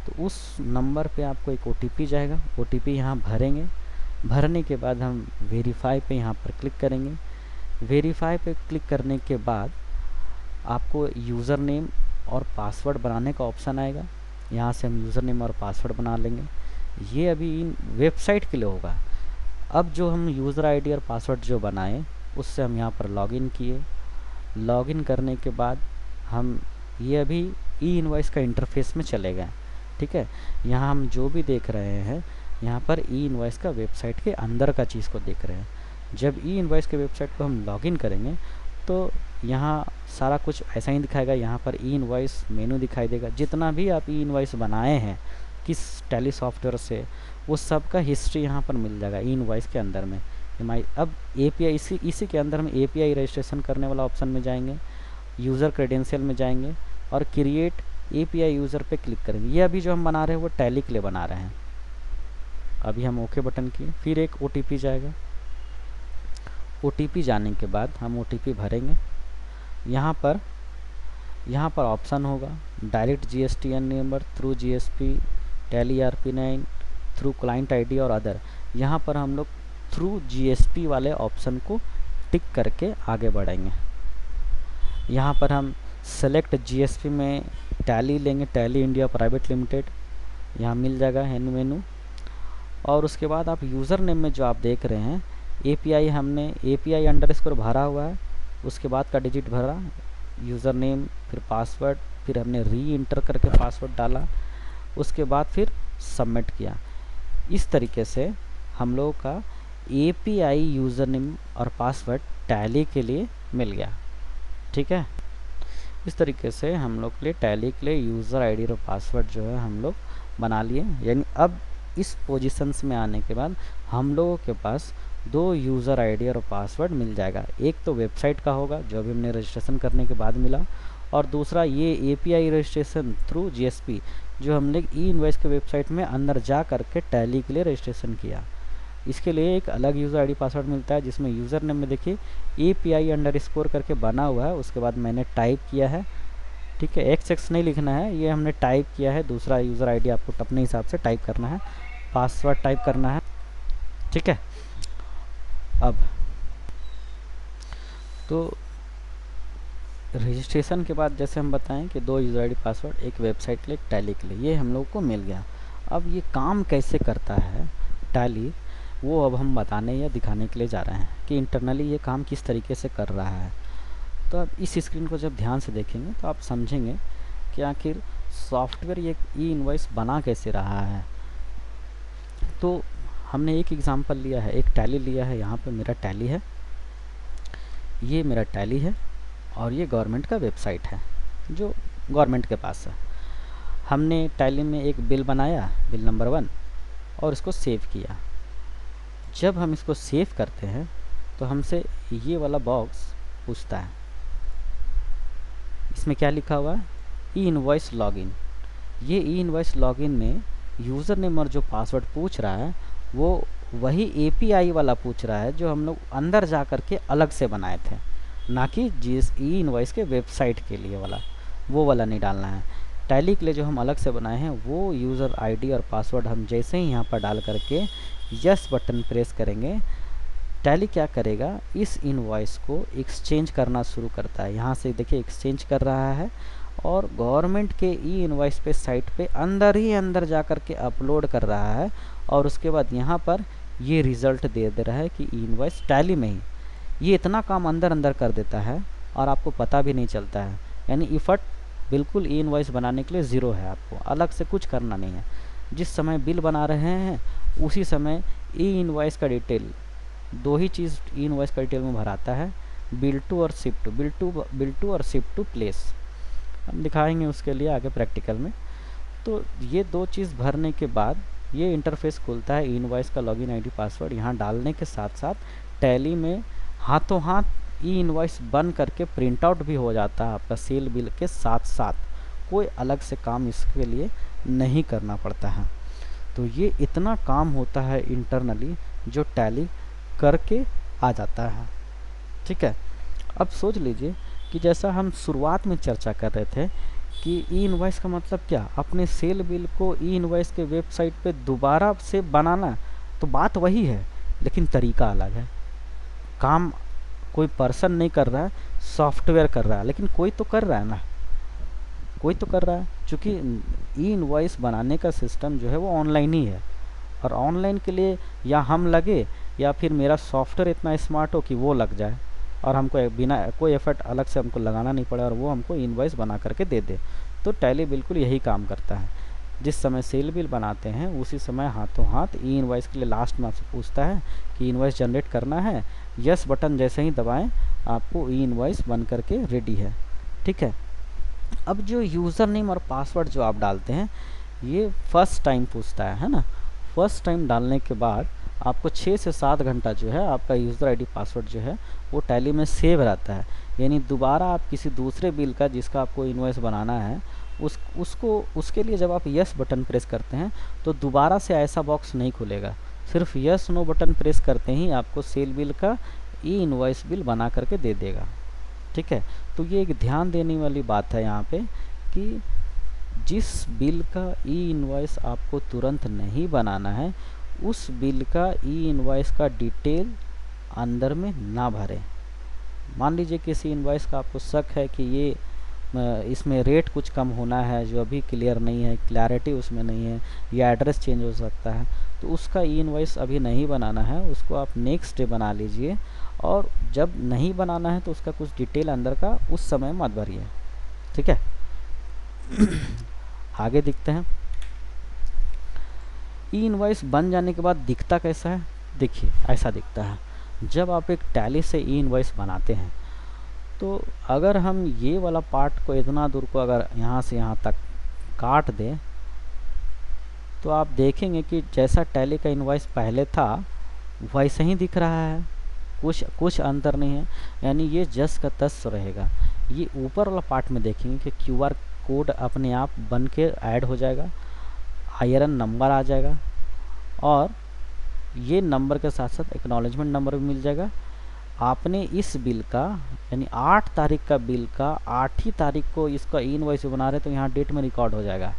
तो उस नंबर पे आपको एक ओटीपी जाएगा, ओटीपी यहाँ भरेंगे। भरने के बाद हम वेरीफाई पे यहाँ पर क्लिक करेंगे। वेरीफाई पे क्लिक करने के बाद आपको यूज़र नेम और पासवर्ड बनाने का ऑप्शन आएगा। यहाँ से हम यूज़र नेम और पासवर्ड बना लेंगे। ये अभी इन वेबसाइट के लिए होगा। अब जो हम यूज़र आईडी और पासवर्ड जो बनाए, उससे हम यहाँ पर लॉगिन किए। लॉगिन करने के बाद हम ये अभी ई इनवॉइस का इंटरफेस में चले गए, ठीक है। यहाँ हम जो भी देख रहे हैं, यहाँ पर ई इनवॉइस का वेबसाइट के अंदर का चीज़ को देख रहे हैं। जब ई इनवॉइस के वेबसाइट को हम लॉगिन करेंगे तो यहाँ सारा कुछ ऐसा ही दिखाएगा। यहाँ पर ई इनवॉइस मेनू दिखाई देगा। जितना भी आप ई इनवॉइस बनाए हैं किस टैली सॉफ्टवेयर से, वो सब का हिस्ट्री यहाँ पर मिल जाएगा ई इनवॉइस के अंदर में। अब एपीआई इसी के अंदर में एपीआई रजिस्ट्रेशन करने वाला ऑप्शन में जाएंगे, यूज़र क्रेडेंशियल में जाएंगे और क्रिएट एपीआई यूज़र पे क्लिक करेंगे। ये अभी जो हम बना रहे हैं वो टैली के लिए बना रहे हैं। अभी हम ओके बटन किए, फिर एक ओटीपी जाएगा। ओटीपी जाने के बाद हम ओटीपी भरेंगे। यहाँ पर ऑप्शन होगा direct GSTN number through GSP, tally RP9, through client ID और अदर। यहाँ पर हम लोग थ्रू जीएसपी वाले ऑप्शन को टिक करके आगे बढ़ेंगे। यहाँ पर हम सेलेक्ट जीएसपी में टैली लेंगे, टैली इंडिया प्राइवेट लिमिटेड, यहाँ मिल जाएगा मेनू। और उसके बाद आप यूज़र नेम में जो आप देख रहे हैं एपीआई, हमने एपीआई अंडरस्कोर भरा हुआ है, उसके बाद का डिजिट भरा, यूज़र नेम, फिर पासवर्ड, फिर हमने री इंटर करके पासवर्ड डाला, उसके बाद फिर सबमिट किया। इस तरीके से हम लोगों का एपीआई यूज़र नेम और पासवर्ड टैली के लिए मिल गया, ठीक है। इस तरीके से हम लोग के लिए टैली के लिए यूज़र आईडी और पासवर्ड जो है हम लोग बना लिए। यानी अब इस पोजीशंस में आने के बाद हम लोगों के पास दो यूज़र आईडी और पासवर्ड मिल जाएगा। एक तो वेबसाइट का होगा जो अभी हमने रजिस्ट्रेशन करने के बाद मिला, और दूसरा ये एपीआई रजिस्ट्रेशन थ्रू जीएसपी जो हमने ई इनवॉइस के वेबसाइट में अंदर जा करके टैली के लिए रजिस्ट्रेशन किया। इसके लिए एक अलग यूज़र आईडी पासवर्ड मिलता है, जिसमें यूज़र नेम में देखिए API_ करके बना हुआ है। उसके बाद मैंने टाइप किया है, ठीक है, XX नहीं लिखना है, ये हमने टाइप किया है। दूसरा यूज़र आईडी आपको अपने हिसाब से टाइप करना है, पासवर्ड टाइप करना है, ठीक है। अब तो रजिस्ट्रेशन के बाद जैसे हम बताएं कि दो यूज़र आईडी पासवर्ड, एक वेबसाइट के लिए, एक टैली के लिए, ये हम लोग को मिल गया। अब ये काम कैसे करता है टैली, वो अब हम बताने या दिखाने के लिए जा रहे हैं कि इंटरनली ये काम किस तरीके से कर रहा है। तो अब इस स्क्रीन को जब ध्यान से देखेंगे तो आप समझेंगे कि आखिर सॉफ्टवेयर ये ई इनवॉइस बना कैसे रहा है। तो हमने एक एग्जांपल लिया है, एक टैली लिया है। यहाँ पे मेरा टैली है, ये मेरा टैली है, और ये गवर्नमेंट का वेबसाइट है जो गवर्नमेंट के पास है। हमने टैली में एक बिल बनाया, बिल नंबर 1, और इसको सेव किया। जब हम इसको सेव करते हैं तो हमसे ये वाला बॉक्स पूछता है, इसमें क्या लिखा हुआ है, ई इनवॉइस लॉगिन। ये ई इनवॉइस लॉगिन में यूज़र नेम और जो पासवर्ड पूछ रहा है वो वही एपीआई वाला पूछ रहा है जो हम लोग अंदर जा कर के अलग से बनाए थे, ना कि जिस ई इनवॉइस के वेबसाइट के लिए वाला, वो वाला नहीं डालना है। टैली के लिए जो हम अलग से बनाए हैं वो यूज़र आईडी और पासवर्ड हम जैसे ही यहाँ पर डाल करके यस बटन प्रेस करेंगे, टैली क्या करेगा, इस इनवॉइस को एक्सचेंज करना शुरू करता है। यहाँ से देखिए एक्सचेंज कर रहा है, और गवर्नमेंट के ई इनवॉइस पे साइट पे अंदर ही अंदर जा कर के अपलोड कर रहा है, और उसके बाद यहाँ पर ये रिज़ल्ट दे रहा है कि ई इनवॉइस टैली में ही ये इतना काम अंदर अंदर कर देता है और आपको पता भी नहीं चलता है। यानी इफ़र्ट बिल्कुल ई इनवॉइस बनाने के लिए ज़ीरो है, आपको अलग से कुछ करना नहीं है। जिस समय बिल बना रहे हैं उसी समय ई इनवॉइस का डिटेल, दो ही चीज़ ई इनवॉइस का डिटेल में भराता है, बिल टू और शिप टू, बिल टू और शिप टू प्लेस। हम दिखाएंगे उसके लिए आगे प्रैक्टिकल में। तो ये दो चीज़ भरने के बाद ये इंटरफेस खुलता है, ई इनवॉइस का लॉगिन आईडी पासवर्ड यहाँ डालने के साथ साथ टैली में हाथों हाथ ई इनवॉइस बन करके प्रिंट आउट भी हो जाता है आपका सेल बिल के साथ साथ। कोई अलग से काम इसके लिए नहीं करना पड़ता है। तो ये इतना काम होता है इंटरनली जो टैली करके आ जाता है, ठीक है। अब सोच लीजिए कि जैसा हम शुरुआत में चर्चा कर रहे थे कि ई इनवॉइस का मतलब क्या, अपने सेल बिल को ई इनवॉइस के वेबसाइट पे दोबारा से बनाना। तो बात वही है लेकिन तरीका अलग है। काम कोई पर्सन नहीं कर रहा है, सॉफ्टवेयर कर रहा है, लेकिन कोई तो कर रहा है ना, कोई तो कर रहा है। क्योंकि ई इनवॉइस बनाने का सिस्टम जो है वो ऑनलाइन ही है, और ऑनलाइन के लिए या हम लगे या फिर मेरा सॉफ्टवेयर इतना स्मार्ट हो कि वो लग जाए और हमको बिना कोई एफर्ट अलग से हमको लगाना नहीं पड़े और वो हमको इनवॉइस बना करके दे दे। तो टैली बिल्कुल यही काम करता है। जिस समय सेल बिल बनाते हैं उसी समय हाथों हाथ ई इनवॉइस के लिए लास्ट में आपसे पूछता है कि इनवॉइस जनरेट करना है, यस बटन जैसे ही दबाएं आपको ई इनवॉइस बन करके रेडी है, ठीक है। अब जो यूज़र नेम और पासवर्ड जो आप डालते हैं ये फर्स्ट टाइम पूछता है ना। फर्स्ट टाइम डालने के बाद आपको 6 से 7 घंटा जो है आपका यूज़र आईडी पासवर्ड जो है वो टैली में सेव रहता है। यानी दोबारा आप किसी दूसरे बिल का जिसका आपको इनवॉइस बनाना है उसके लिए जब आप यस बटन प्रेस करते हैं तो दोबारा से ऐसा बॉक्स नहीं खुलेगा। सिर्फ यस नो बटन प्रेस करते ही आपको सेल बिल का ई इनवॉइस बिल बना करके दे देगा, ठीक है। तो ये एक ध्यान देने वाली बात है यहाँ पे कि जिस बिल का ई इनवॉइस आपको तुरंत नहीं बनाना है उस बिल का ई इनवॉइस का डिटेल अंदर में ना भरें। मान लीजिए किसी इनवॉइस का आपको शक है कि ये इसमें रेट कुछ कम होना है जो अभी क्लियर नहीं है, क्लैरिटी उसमें नहीं है, या एड्रेस चेंज हो सकता है, तो उसका ई इनवॉइस अभी नहीं बनाना है, उसको आप नेक्स्ट डे बना लीजिए। और जब नहीं बनाना है तो उसका कुछ डिटेल अंदर का उस समय मत भरिए, ठीक है। आगे दिखते हैं। ई इनवॉइस बन जाने के बाद दिखता कैसा है, देखिए ऐसा दिखता है। जब आप एक टैली से ई इनवॉइस बनाते हैं तो अगर हम ये वाला पार्ट को इतना दूर को अगर यहाँ से यहाँ तक काट दें तो आप देखेंगे कि जैसा टैली का इनवॉइस पहले था वैसे ही दिख रहा है, कुछ कुछ अंतर नहीं है, यानी ये जस का तस रहेगा। ये ऊपर वाला पार्ट में देखेंगे कि क्यूआर कोड अपने आप बन के ऐड हो जाएगा, आईआरएन नंबर आ जाएगा, और ये नंबर के साथ साथ एक्नॉलेजमेंट नंबर भी मिल जाएगा। आपने इस बिल का, यानी 8 तारीख का बिल का 8 ही तारीख को इसका इनवॉइस बना रहे तो यहाँ डेट में रिकॉर्ड हो जाएगा।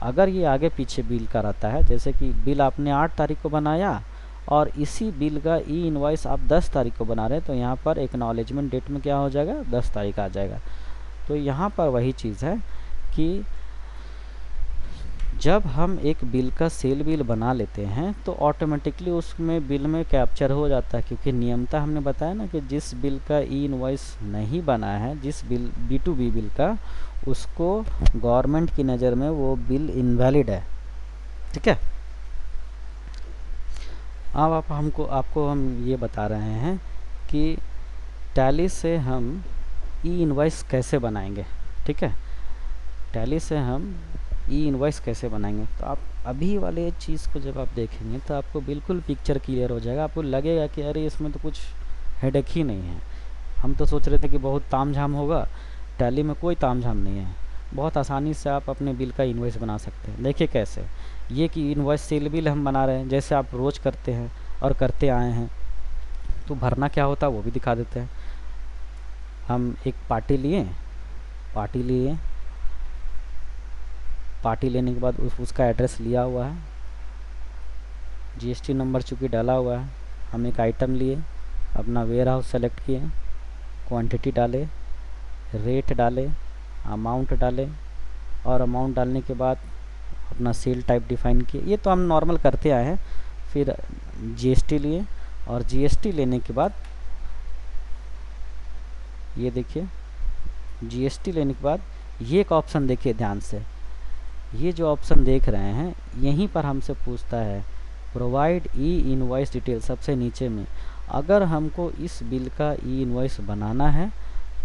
अगर ये आगे पीछे बिल का रहता है, जैसे कि बिल आपने 8 तारीख को बनाया और इसी बिल का ई इनवॉइस आप 10 तारीख को बना रहे हैं, तो यहाँ पर एक्नॉलेजमेंट डेट में क्या हो जाएगा, 10 तारीख आ जाएगा। तो यहाँ पर वही चीज़ है कि जब हम एक बिल का सेल बिल बना लेते हैं तो ऑटोमेटिकली उसमें बिल में कैप्चर हो जाता है, क्योंकि नियमता हमने बताया ना कि जिस बिल का ई इनवॉइस नहीं बना है, जिस बिल B2B बिल का, उसको गवर्नमेंट की नज़र में वो बिल इनवैलिड है। ठीक है। अब आपको हम ये बता रहे हैं कि टैली से हम ई इनवॉइस कैसे बनाएंगे। ठीक है, टैली से हम ई इनवॉइस कैसे बनाएंगे। तो आप अभी वाले चीज़ को जब आप देखेंगे तो आपको बिल्कुल पिक्चर क्लियर हो जाएगा। आपको लगेगा कि अरे इसमें तो कुछ हेडेक ही नहीं है। हम तो सोच रहे थे कि बहुत तामझाम होगा, टैली में कोई तामझाम नहीं है। बहुत आसानी से आप अपने बिल का इनवॉइस बना सकते हैं। देखिए कैसे, ये कि इनवॉइस सेल बिल हम बना रहे हैं जैसे आप रोज़ करते हैं और करते आए हैं। तो भरना क्या होता है वो भी दिखा देते हैं। हम एक पार्टी लिए, पार्टी लेने के बाद उसका एड्रेस लिया हुआ है, जीएसटी नंबर चूँकि डाला हुआ है। हम एक आइटम लिए, अपना वेयर हाउस सेलेक्ट किए, क्वांटिटी डाले, रेट डाले, अमाउंट डाले, और अमाउंट डालने के बाद अपना सेल टाइप डिफाइन किए। ये तो हम नॉर्मल करते आए हैं। फिर जीएसटी लिए, और जीएसटी लेने के बाद ये देखिए, जीएसटी लेने के बाद ये एक ऑप्शन देखिए ध्यान से, ये जो ऑप्शन देख रहे हैं यहीं पर हमसे पूछता है प्रोवाइड ई इनवॉइस डिटेल, सबसे नीचे में। अगर हमको इस बिल का ई इनवॉइस बनाना है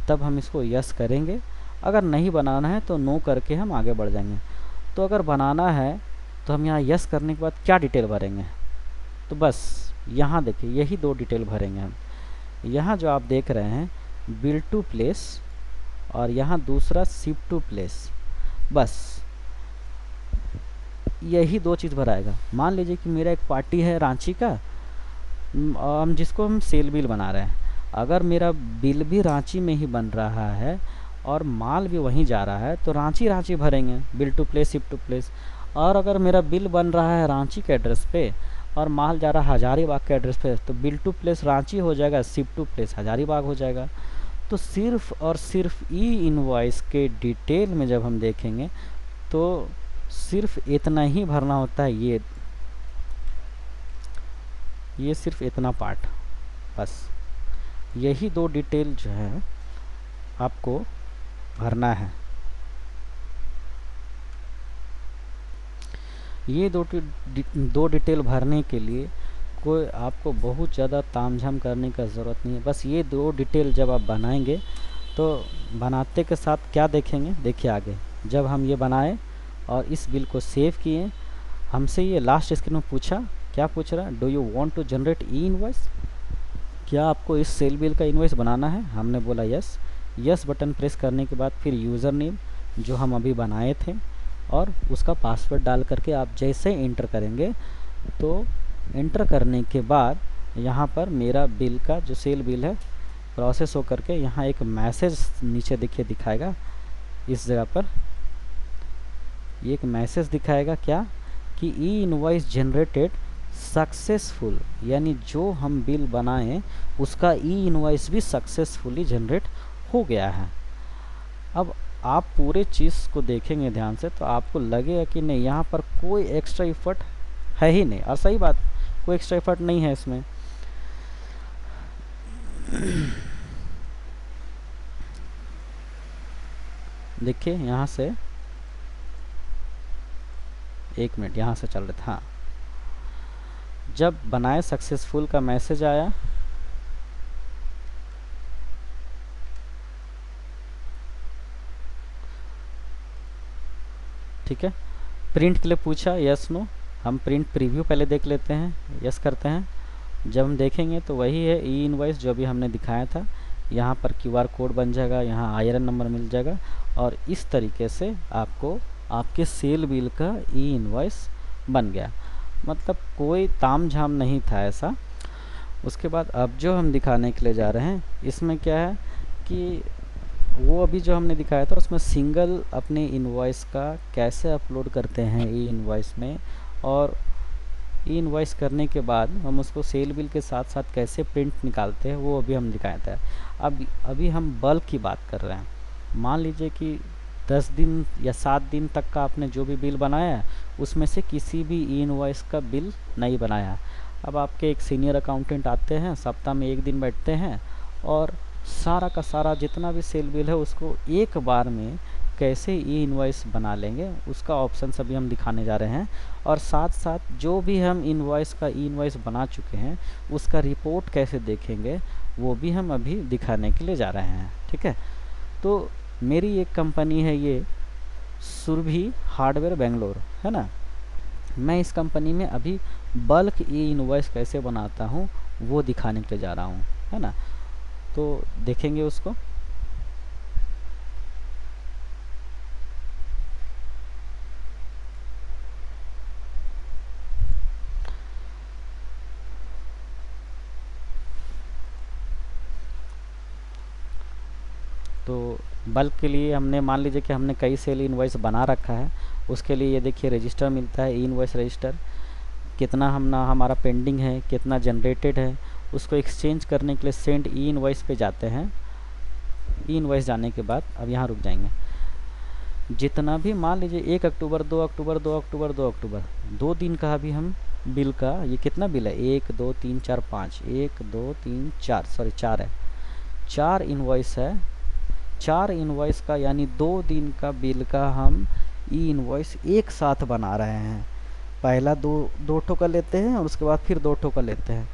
तब हम इसको यस करेंगे, अगर नहीं बनाना है तो नो करके हम आगे बढ़ जाएंगे। तो अगर बनाना है तो हम यहाँ यस करने के बाद क्या डिटेल भरेंगे, तो बस यहाँ देखिए यही 2 डिटेल भरेंगे हम। यहाँ जो आप देख रहे हैं बिल टू प्लेस, और यहाँ दूसरा शिप टू प्लेस, बस यही 2 चीज़ भराएगा। मान लीजिए कि मेरा एक पार्टी है रांची का, जिसको हम सेल बिल बना रहे हैं। अगर मेरा बिल भी रांची में ही बन रहा है और माल भी वहीं जा रहा है तो रांची भरेंगे, bill to place ship to place. और अगर मेरा बिल बन रहा है रांची के एड्रेस पे और माल जा रहा है हजारीबाग के एड्रेस पे, तो बिल टू प्लेस रांची हो जाएगा, शिप टू प्लेस हजारीबाग हो जाएगा। तो सिर्फ और सिर्फ ई इनवॉइस के डिटेल में जब हम देखेंगे तो सिर्फ इतना ही भरना होता है। ये सिर्फ इतना पार्ट, बस यही 2 डिटेल जो है आपको भरना है। ये 2 डिटेल भरने के लिए कोई आपको बहुत ज़्यादा तामझाम करने का ज़रूरत नहीं है। बस ये 2 डिटेल जब आप बनाएंगे तो बनाते के साथ क्या देखेंगे, देखिए आगे जब हम ये बनाए और इस बिल को सेव किए, हमसे ये लास्ट स्क्रीन में पूछा, क्या पूछ रहा है, do you want to generate E invoice, क्या आपको इस सेल बिल का इनवॉइस बनाना है। हमने बोला यस। यस बटन प्रेस करने के बाद फिर यूज़र नेम जो हम अभी बनाए थे और उसका पासवर्ड डाल करके आप जैसे इंटर करेंगे, तो इंटर करने के बाद यहाँ पर मेरा बिल का जो सेल बिल है प्रोसेस हो करके यहाँ एक मैसेज नीचे देखिए दिखाएगा। इस जगह पर ये एक मैसेज दिखाएगा क्या, कि ई इनवॉइस जनरेटेड सक्सेसफुल, यानी जो हम बिल बनाएं उसका ई इनवॉइस भी सक्सेसफुली जनरेट हो गया है। अब आप पूरे चीज़ को देखेंगे ध्यान से तो आपको लगेगा कि नहीं, यहाँ पर कोई एक्स्ट्रा इफर्ट है ही नहीं। और सही बात, कोई एक्स्ट्रा इफर्ट नहीं है इसमें। देखिए यहाँ से, एक मिनट, यहाँ से चल रहा था। हाँ, जब बनाए सक्सेसफुल का मैसेज आया, ठीक है, प्रिंट के लिए पूछा, यस नो। हम प्रिंट प्रीव्यू पहले देख लेते हैं, यस करते हैं। जब हम देखेंगे तो वही है ई इनवॉइस जो अभी हमने दिखाया था। यहाँ पर क्यूआर कोड बन जाएगा, यहाँ आईआरएन नंबर मिल जाएगा और इस तरीके से आपको आपके सेल बिल का ई इनवॉइस बन गया। मतलब कोई तामझाम नहीं था ऐसा। उसके बाद अब जो हम दिखाने के लिए जा रहे हैं इसमें क्या है कि वो अभी जो हमने दिखाया था उसमें सिंगल अपने इनवॉइस का कैसे अपलोड करते हैं ई इनवॉइस में, और ई इनवॉइस करने के बाद हम उसको सेल बिल के साथ साथ कैसे प्रिंट निकालते हैं वो अभी हम दिखाया था। अब अभी हम बल्क की बात कर रहे हैं। मान लीजिए कि 10 दिन या 7 दिन तक का आपने जो भी बिल बनाया है उसमें से किसी भी ई इनवॉइस का बिल नहीं बनाया। अब आपके एक सीनियर अकाउंटेंट आते हैं, सप्ताह में 1 दिन बैठते हैं और सारा का सारा जितना भी सेल बिल है उसको एक बार में कैसे ई इनवॉइस बना लेंगे उसका ऑप्शन सभी हम दिखाने जा रहे हैं। और साथ साथ जो भी हम इनवॉइस का ई इनवॉइस बना चुके हैं उसका रिपोर्ट कैसे देखेंगे वो भी हम अभी दिखाने के लिए जा रहे हैं। ठीक है, तो मेरी एक कंपनी है ये सुरभि हार्डवेयर बेंगलोर, है ना। मैं इस कंपनी में अभी बल्क ई इनवॉइस कैसे बनाता हूँ वो दिखाने के लिए जा रहा हूँ, है ना। तो देखेंगे उसको। तो बल्क के लिए हमने मान लीजिए कि हमने कई सेल इनवॉइस बना रखा है। उसके लिए ये देखिए रजिस्टर मिलता है, ई इनवॉइस रजिस्टर। कितना हमारा पेंडिंग है, कितना जनरेटेड है, उसको एक्सचेंज करने के लिए सेंड ई इनवॉइस पे जाते हैं। ई इनवॉइस जाने के बाद अब यहाँ रुक जाएंगे। जितना भी मान लीजिए 1 अक्टूबर 2 अक्टूबर 2 अक्टूबर 2 अक्टूबर 2 दिन का अभी हम बिल का, ये कितना बिल है 1 2 3 4 5 1 2 3 4 सॉरी 4 है, 4 इनवॉइस है। 4 इनवॉइस का यानी 2 दिन का बिल का हम ई इनवॉइस एक साथ बना रहे हैं। पहला दो ठो का लेते हैं और उसके बाद फिर 2 ठो का लेते हैं।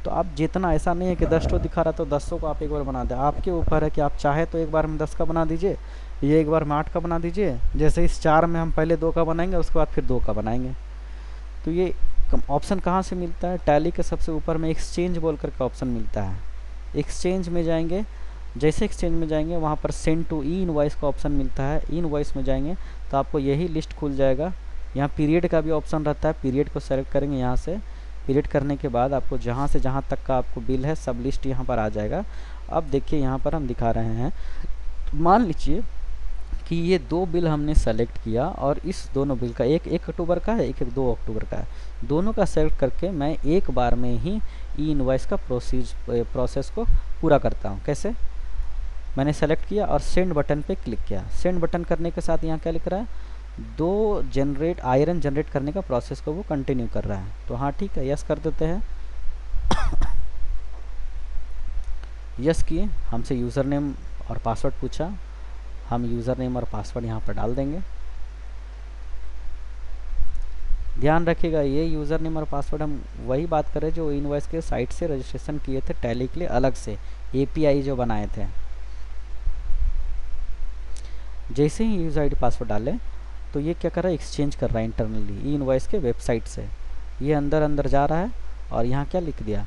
तो आप जितना, ऐसा नहीं है कि 10 ठो दिखा रहा तो 10 को आप एक बार बना दें। आपके ऊपर है कि आप चाहे तो एक बार में 10 का बना दीजिए, ये एक बार में 8 का बना दीजिए। जैसे इस 4 में हम पहले 2 का बनाएंगे उसके बाद फिर 2 का बनाएंगे। तो ये ऑप्शन कहाँ से मिलता है? टैली के सबसे ऊपर में एक्सचेंज बोल कर का ऑप्शन मिलता है। एक्सचेंज में जाएंगे, जैसे एक्सचेंज में जाएंगे वहाँ पर सेंड टू ई इनवॉइस का ऑप्शन मिलता है। ई इनवॉइस में जाएंगे तो आपको यही लिस्ट खुल जाएगा। यहाँ पीरियड का भी ऑप्शन रहता है, पीरियड को सेलेक्ट करेंगे। यहाँ से पीरियड करने के बाद आपको जहाँ से जहाँ तक का आपको बिल है सब लिस्ट यहाँ पर आ जाएगा। अब देखिए यहाँ पर हम दिखा रहे हैं, मान लीजिए कि ये 2 बिल हमने सेलेक्ट किया और इस दोनों बिल का, एक 1 अक्टूबर का है, एक 2 अक्टूबर का है, दोनों का सेलेक्ट करके मैं एक बार में ही ई इनवॉइस का प्रोसेस को पूरा करता हूँ। कैसे? मैंने सेलेक्ट किया और सेंड बटन पे क्लिक किया। सेंड बटन करने के साथ यहाँ क्या लिख रहा है, 2 आयरन जनरेट करने का प्रोसेस को वो कंटिन्यू कर रहा है। तो हाँ ठीक है, यस कर देते हैं। यस किए, हमसे यूज़र नेम और पासवर्ड पूछा, हम यूज़र नेम और पासवर्ड यहाँ पर डाल देंगे। ध्यान रखिएगा ये यूज़र नेम और पासवर्ड हम वही बात करें जो इनवॉइस के साइट से रजिस्ट्रेशन किए थे टैली के लिए, अलग से एपीआई जो बनाए थे। जैसे ही यूज़र आईडी पासवर्ड डालें तो ये क्या कर रहा है, एक्सचेंज कर रहा है इंटरनली ई इनवॉइस के वेबसाइट से। ये अंदर जा रहा है और यहाँ क्या लिख दिया,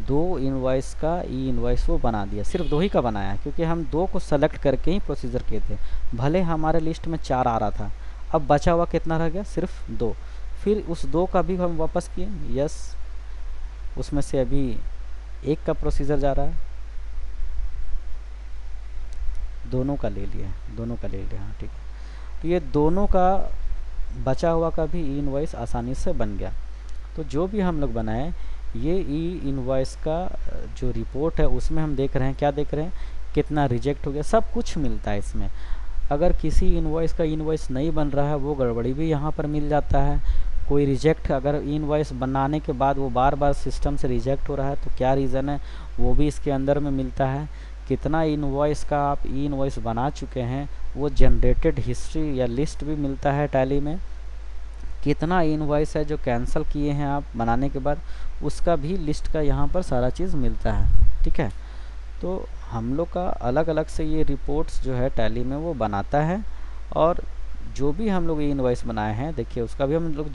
2 इनवॉइस का ई इनवॉइस वो बना दिया। सिर्फ 2 ही का बनाया है क्योंकि हम 2 को सेलेक्ट करके ही प्रोसीजर किए थे। भले हमारे लिस्ट में 4 आ रहा था, अब बचा हुआ कितना रह गया, सिर्फ 2। फिर उस 2 का भी हम वापस किए, यस। उसमें से अभी 1 का प्रोसीजर जा रहा है, दोनों का ले लिया, हाँ ठीक है। तो ये दोनों का बचा हुआ का भी ई इनवॉइस आसानी से बन गया। तो जो भी हम लोग बनाए, ये ई इनवॉइस का जो रिपोर्ट है उसमें हम देख रहे हैं, क्या देख रहे हैं, कितना रिजेक्ट हो गया, सब कुछ मिलता है इसमें। अगर किसी इनवॉइस का इनवॉइस नहीं बन रहा है वो गड़बड़ी भी यहाँ पर मिल जाता है। कोई रिजेक्ट, अगर इनवॉइस बनाने के बाद वो बार बार सिस्टम से रिजेक्ट हो रहा है तो क्या रीज़न है वो भी इसके अंदर में मिलता है। कितना इनवॉइस का आप ई इनवॉइस बना चुके हैं वो जनरेटेड हिस्ट्री या लिस्ट भी मिलता है टैली में। कितना इनवॉइस है जो कैंसिल किए हैं आप बनाने के बाद, उसका भी लिस्ट का यहाँ पर सारा चीज़ मिलता है। ठीक है, तो हम लोग का अलग अलग से ये रिपोर्ट्स जो है टैली में वो बनाता है। और जो भी हम लोग इनवॉइस बनाए हैं देखिए उसका भी हम लोग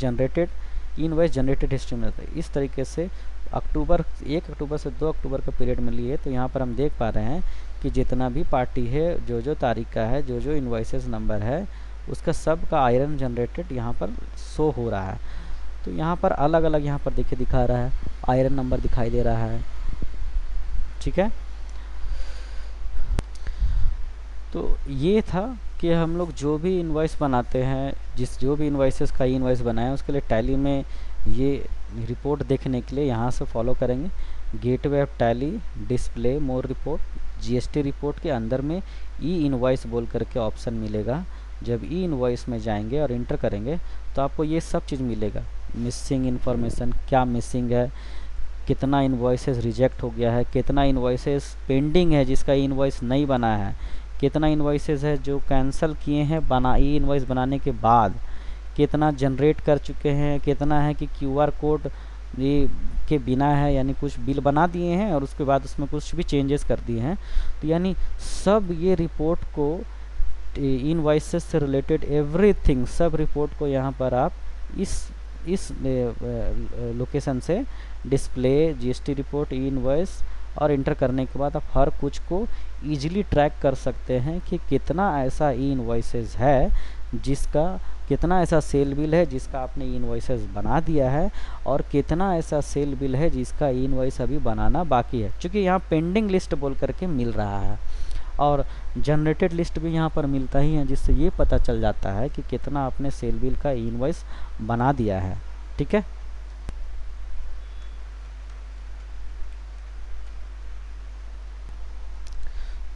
इनवॉइस जनरेटेड हिस्ट्री में रहता है। इस तरीके से अक्टूबर 1 अक्टूबर से 2 अक्टूबर का पीरियड में लिए, तो यहाँ पर हम देख पा रहे हैं कि जितना भी पार्टी है, जो जो तारीख का है, जो जो इन्वाइसेस नंबर है, उसका सब का आयरन जनरेटेड यहाँ पर शो हो रहा है। तो यहाँ पर अलग अलग यहाँ पर देखिए दिखा रहा है, आयरन नंबर दिखाई दे रहा है। ठीक है, तो ये था कि हम लोग जो भी इनवॉइस बनाते हैं, जो भी इनवॉइसेस का इनवॉइस बनाए उसके लिए टैली में ये रिपोर्ट देखने के लिए यहाँ से फॉलो करेंगे। Gateway of tally, display more report, GST report के अंदर में ई इनवॉइस बोल करके ऑप्शन मिलेगा। जब ई इनवॉइस में जाएंगे और इंटर करेंगे तो आपको ये सब चीज़ मिलेगा। मिसिंग इन्फॉर्मेशन, क्या मिसिंग है, कितना इनवॉइसेस रिजेक्ट हो गया है, कितना इनवॉइसेस पेंडिंग है जिसका इनवॉइस नहीं बना है, कितना इनवॉइसेस है जो कैंसिल किए हैं ई इनवॉइस बनाने के बाद, कितना जनरेट कर चुके हैं, कितना है कि क्यूआर कोड ये के बिना है, यानी कुछ बिल बना दिए हैं और उसके बाद उसमें कुछ भी चेंजेस कर दिए हैं। तो यानी सब ये रिपोर्ट को, इनवॉइसेस से रिलेटेड एवरीथिंग, सब रिपोर्ट को यहाँ पर आप इस लोकेशन से डिस्प्ले, जीएसटी रिपोर्ट, ई इनवॉइस और इंटर करने के बाद आप हर कुछ को इजीली ट्रैक कर सकते हैं कि कितना ऐसा ई इनवॉइसेस है जिसका, कितना ऐसा सेल बिल है जिसका आपने ई इनवॉइसेस बना दिया है, और कितना ऐसा सेल बिल है जिसका ई इनवॉइस अभी बनाना बाकी है। क्योंकि यहाँ पेंडिंग लिस्ट बोल करके मिल रहा है और जनरेटेड लिस्ट भी यहाँ पर मिलता ही है, जिससे ये पता चल जाता है कि कितना आपने सेल बिल का ई इनवॉइस बना दिया है। ठीक है,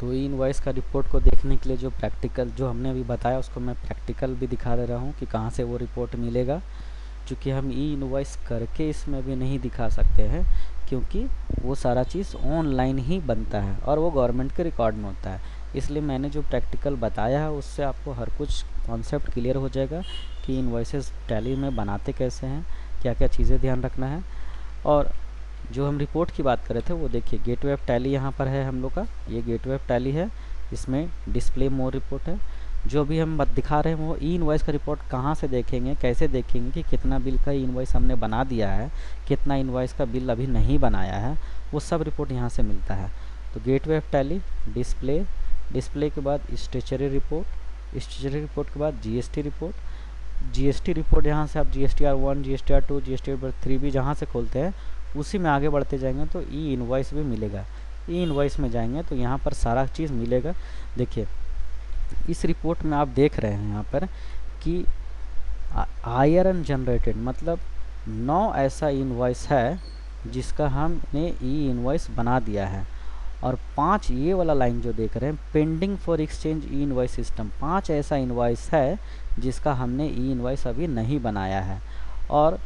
तो ई इनवॉइस का रिपोर्ट को देखने के लिए जो प्रैक्टिकल जो हमने अभी बताया उसको मैं प्रैक्टिकल भी दिखा दे रहा हूँ कि कहाँ से वो रिपोर्ट मिलेगा। क्योंकि हम ई इनवॉइस करके इसमें भी नहीं दिखा सकते हैं, क्योंकि वो सारा चीज़ ऑनलाइन ही बनता है और वो गवर्नमेंट के रिकॉर्ड में होता है। इसलिए मैंने जो प्रैक्टिकल बताया है उससे आपको हर कुछ कॉन्सेप्ट क्लियर हो जाएगा कि इनवॉइसेस टैली में बनाते कैसे हैं, क्या क्या चीज़ें ध्यान रखना है। और जो हम रिपोर्ट की बात कर रहे थे वो देखिए गेटवे ऑफ टैली यहाँ पर है हम लोग का, ये गेटवे ऑफ टैली है, इसमें डिस्प्ले मोर रिपोर्ट है। जो भी हम दिखा रहे हैं वो ई इनवॉइस का रिपोर्ट कहाँ से देखेंगे, कैसे देखेंगे कि कितना बिल का इनवॉइस हमने बना दिया है, कितना इनवॉइस का बिल अभी नहीं बनाया है, वो सब रिपोर्ट यहाँ से मिलता है। तो gateway of tally, display, display के बाद स्टेचरी रिपोर्ट, स्टेचरी रिपोर्ट के बाद जीएसटी रिपोर्ट, जीएसटी रिपोर्ट यहाँ से आप GSTR1, GSTR2, GSTR3 भी जहाँ से खोलते हैं उसी में आगे बढ़ते जाएंगे तो ई इनवॉइस भी मिलेगा। ई इनवॉइस में जाएंगे तो यहाँ पर सारा चीज़ मिलेगा। देखिए इस रिपोर्ट में आप देख रहे हैं यहाँ पर कि आयरन जनरेटेड मतलब 9 ऐसा इनवॉइस है जिसका हमने ई इनवॉइस बना दिया है, और 5 ये वाला लाइन जो देख रहे हैं pending for exchange E invoice system, 5 ऐसा इनवॉइस है जिसका हमने ई इनवॉइस अभी नहीं बनाया है, और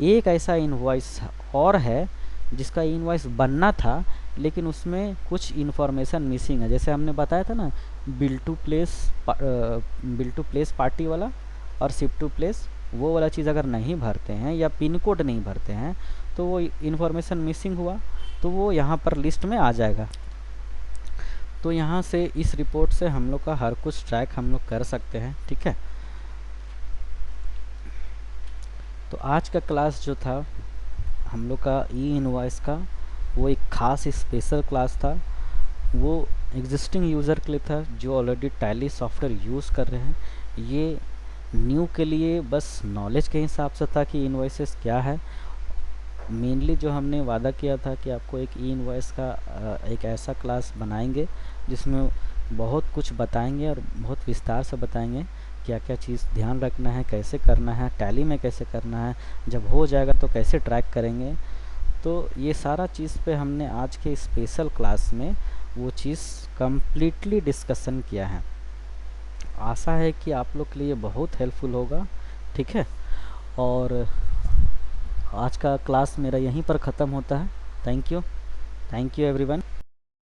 एक ऐसा इनवॉइस और है जिसका इनवॉइस बनना था लेकिन उसमें कुछ इन्फॉर्मेशन मिसिंग है। जैसे हमने बताया था ना, बिल टू प्लेस पार्टी वाला और शिफ्ट टू प्लेस, वो वाला चीज़ अगर नहीं भरते हैं या पिन कोड नहीं भरते हैं तो वो इन्फॉर्मेशन मिसिंग हुआ, तो वो यहाँ पर लिस्ट में आ जाएगा। तो यहाँ से इस रिपोर्ट से हम लोग का हर कुछ ट्रैक हम लोग कर सकते हैं। ठीक है, तो आज का क्लास जो था हम लोग का ई इनवॉइस का, वो एक खास स्पेशल क्लास था। वो एग्जिस्टिंग यूज़र के लिए था जो ऑलरेडी टैली सॉफ्टवेयर यूज़ कर रहे हैं। ये न्यू के लिए बस नॉलेज के हिसाब से था कि इनवॉइसेस क्या है। मेनली जो हमने वादा किया था कि आपको एक ई इनवॉइस का एक ऐसा क्लास बनाएंगे जिसमें बहुत कुछ बताएंगे और बहुत विस्तार से बताएंगे क्या क्या चीज़ ध्यान रखना है, कैसे करना है, टैली में कैसे करना है, जब हो जाएगा तो कैसे ट्रैक करेंगे। तो ये सारा चीज़ पे हमने आज के स्पेशल क्लास में वो चीज़ कम्प्लीटली डिस्कशन किया है। आशा है कि आप लोग के लिए बहुत हेल्पफुल होगा। ठीक है, और आज का क्लास मेरा यहीं पर ख़त्म होता है। Thank you everyone.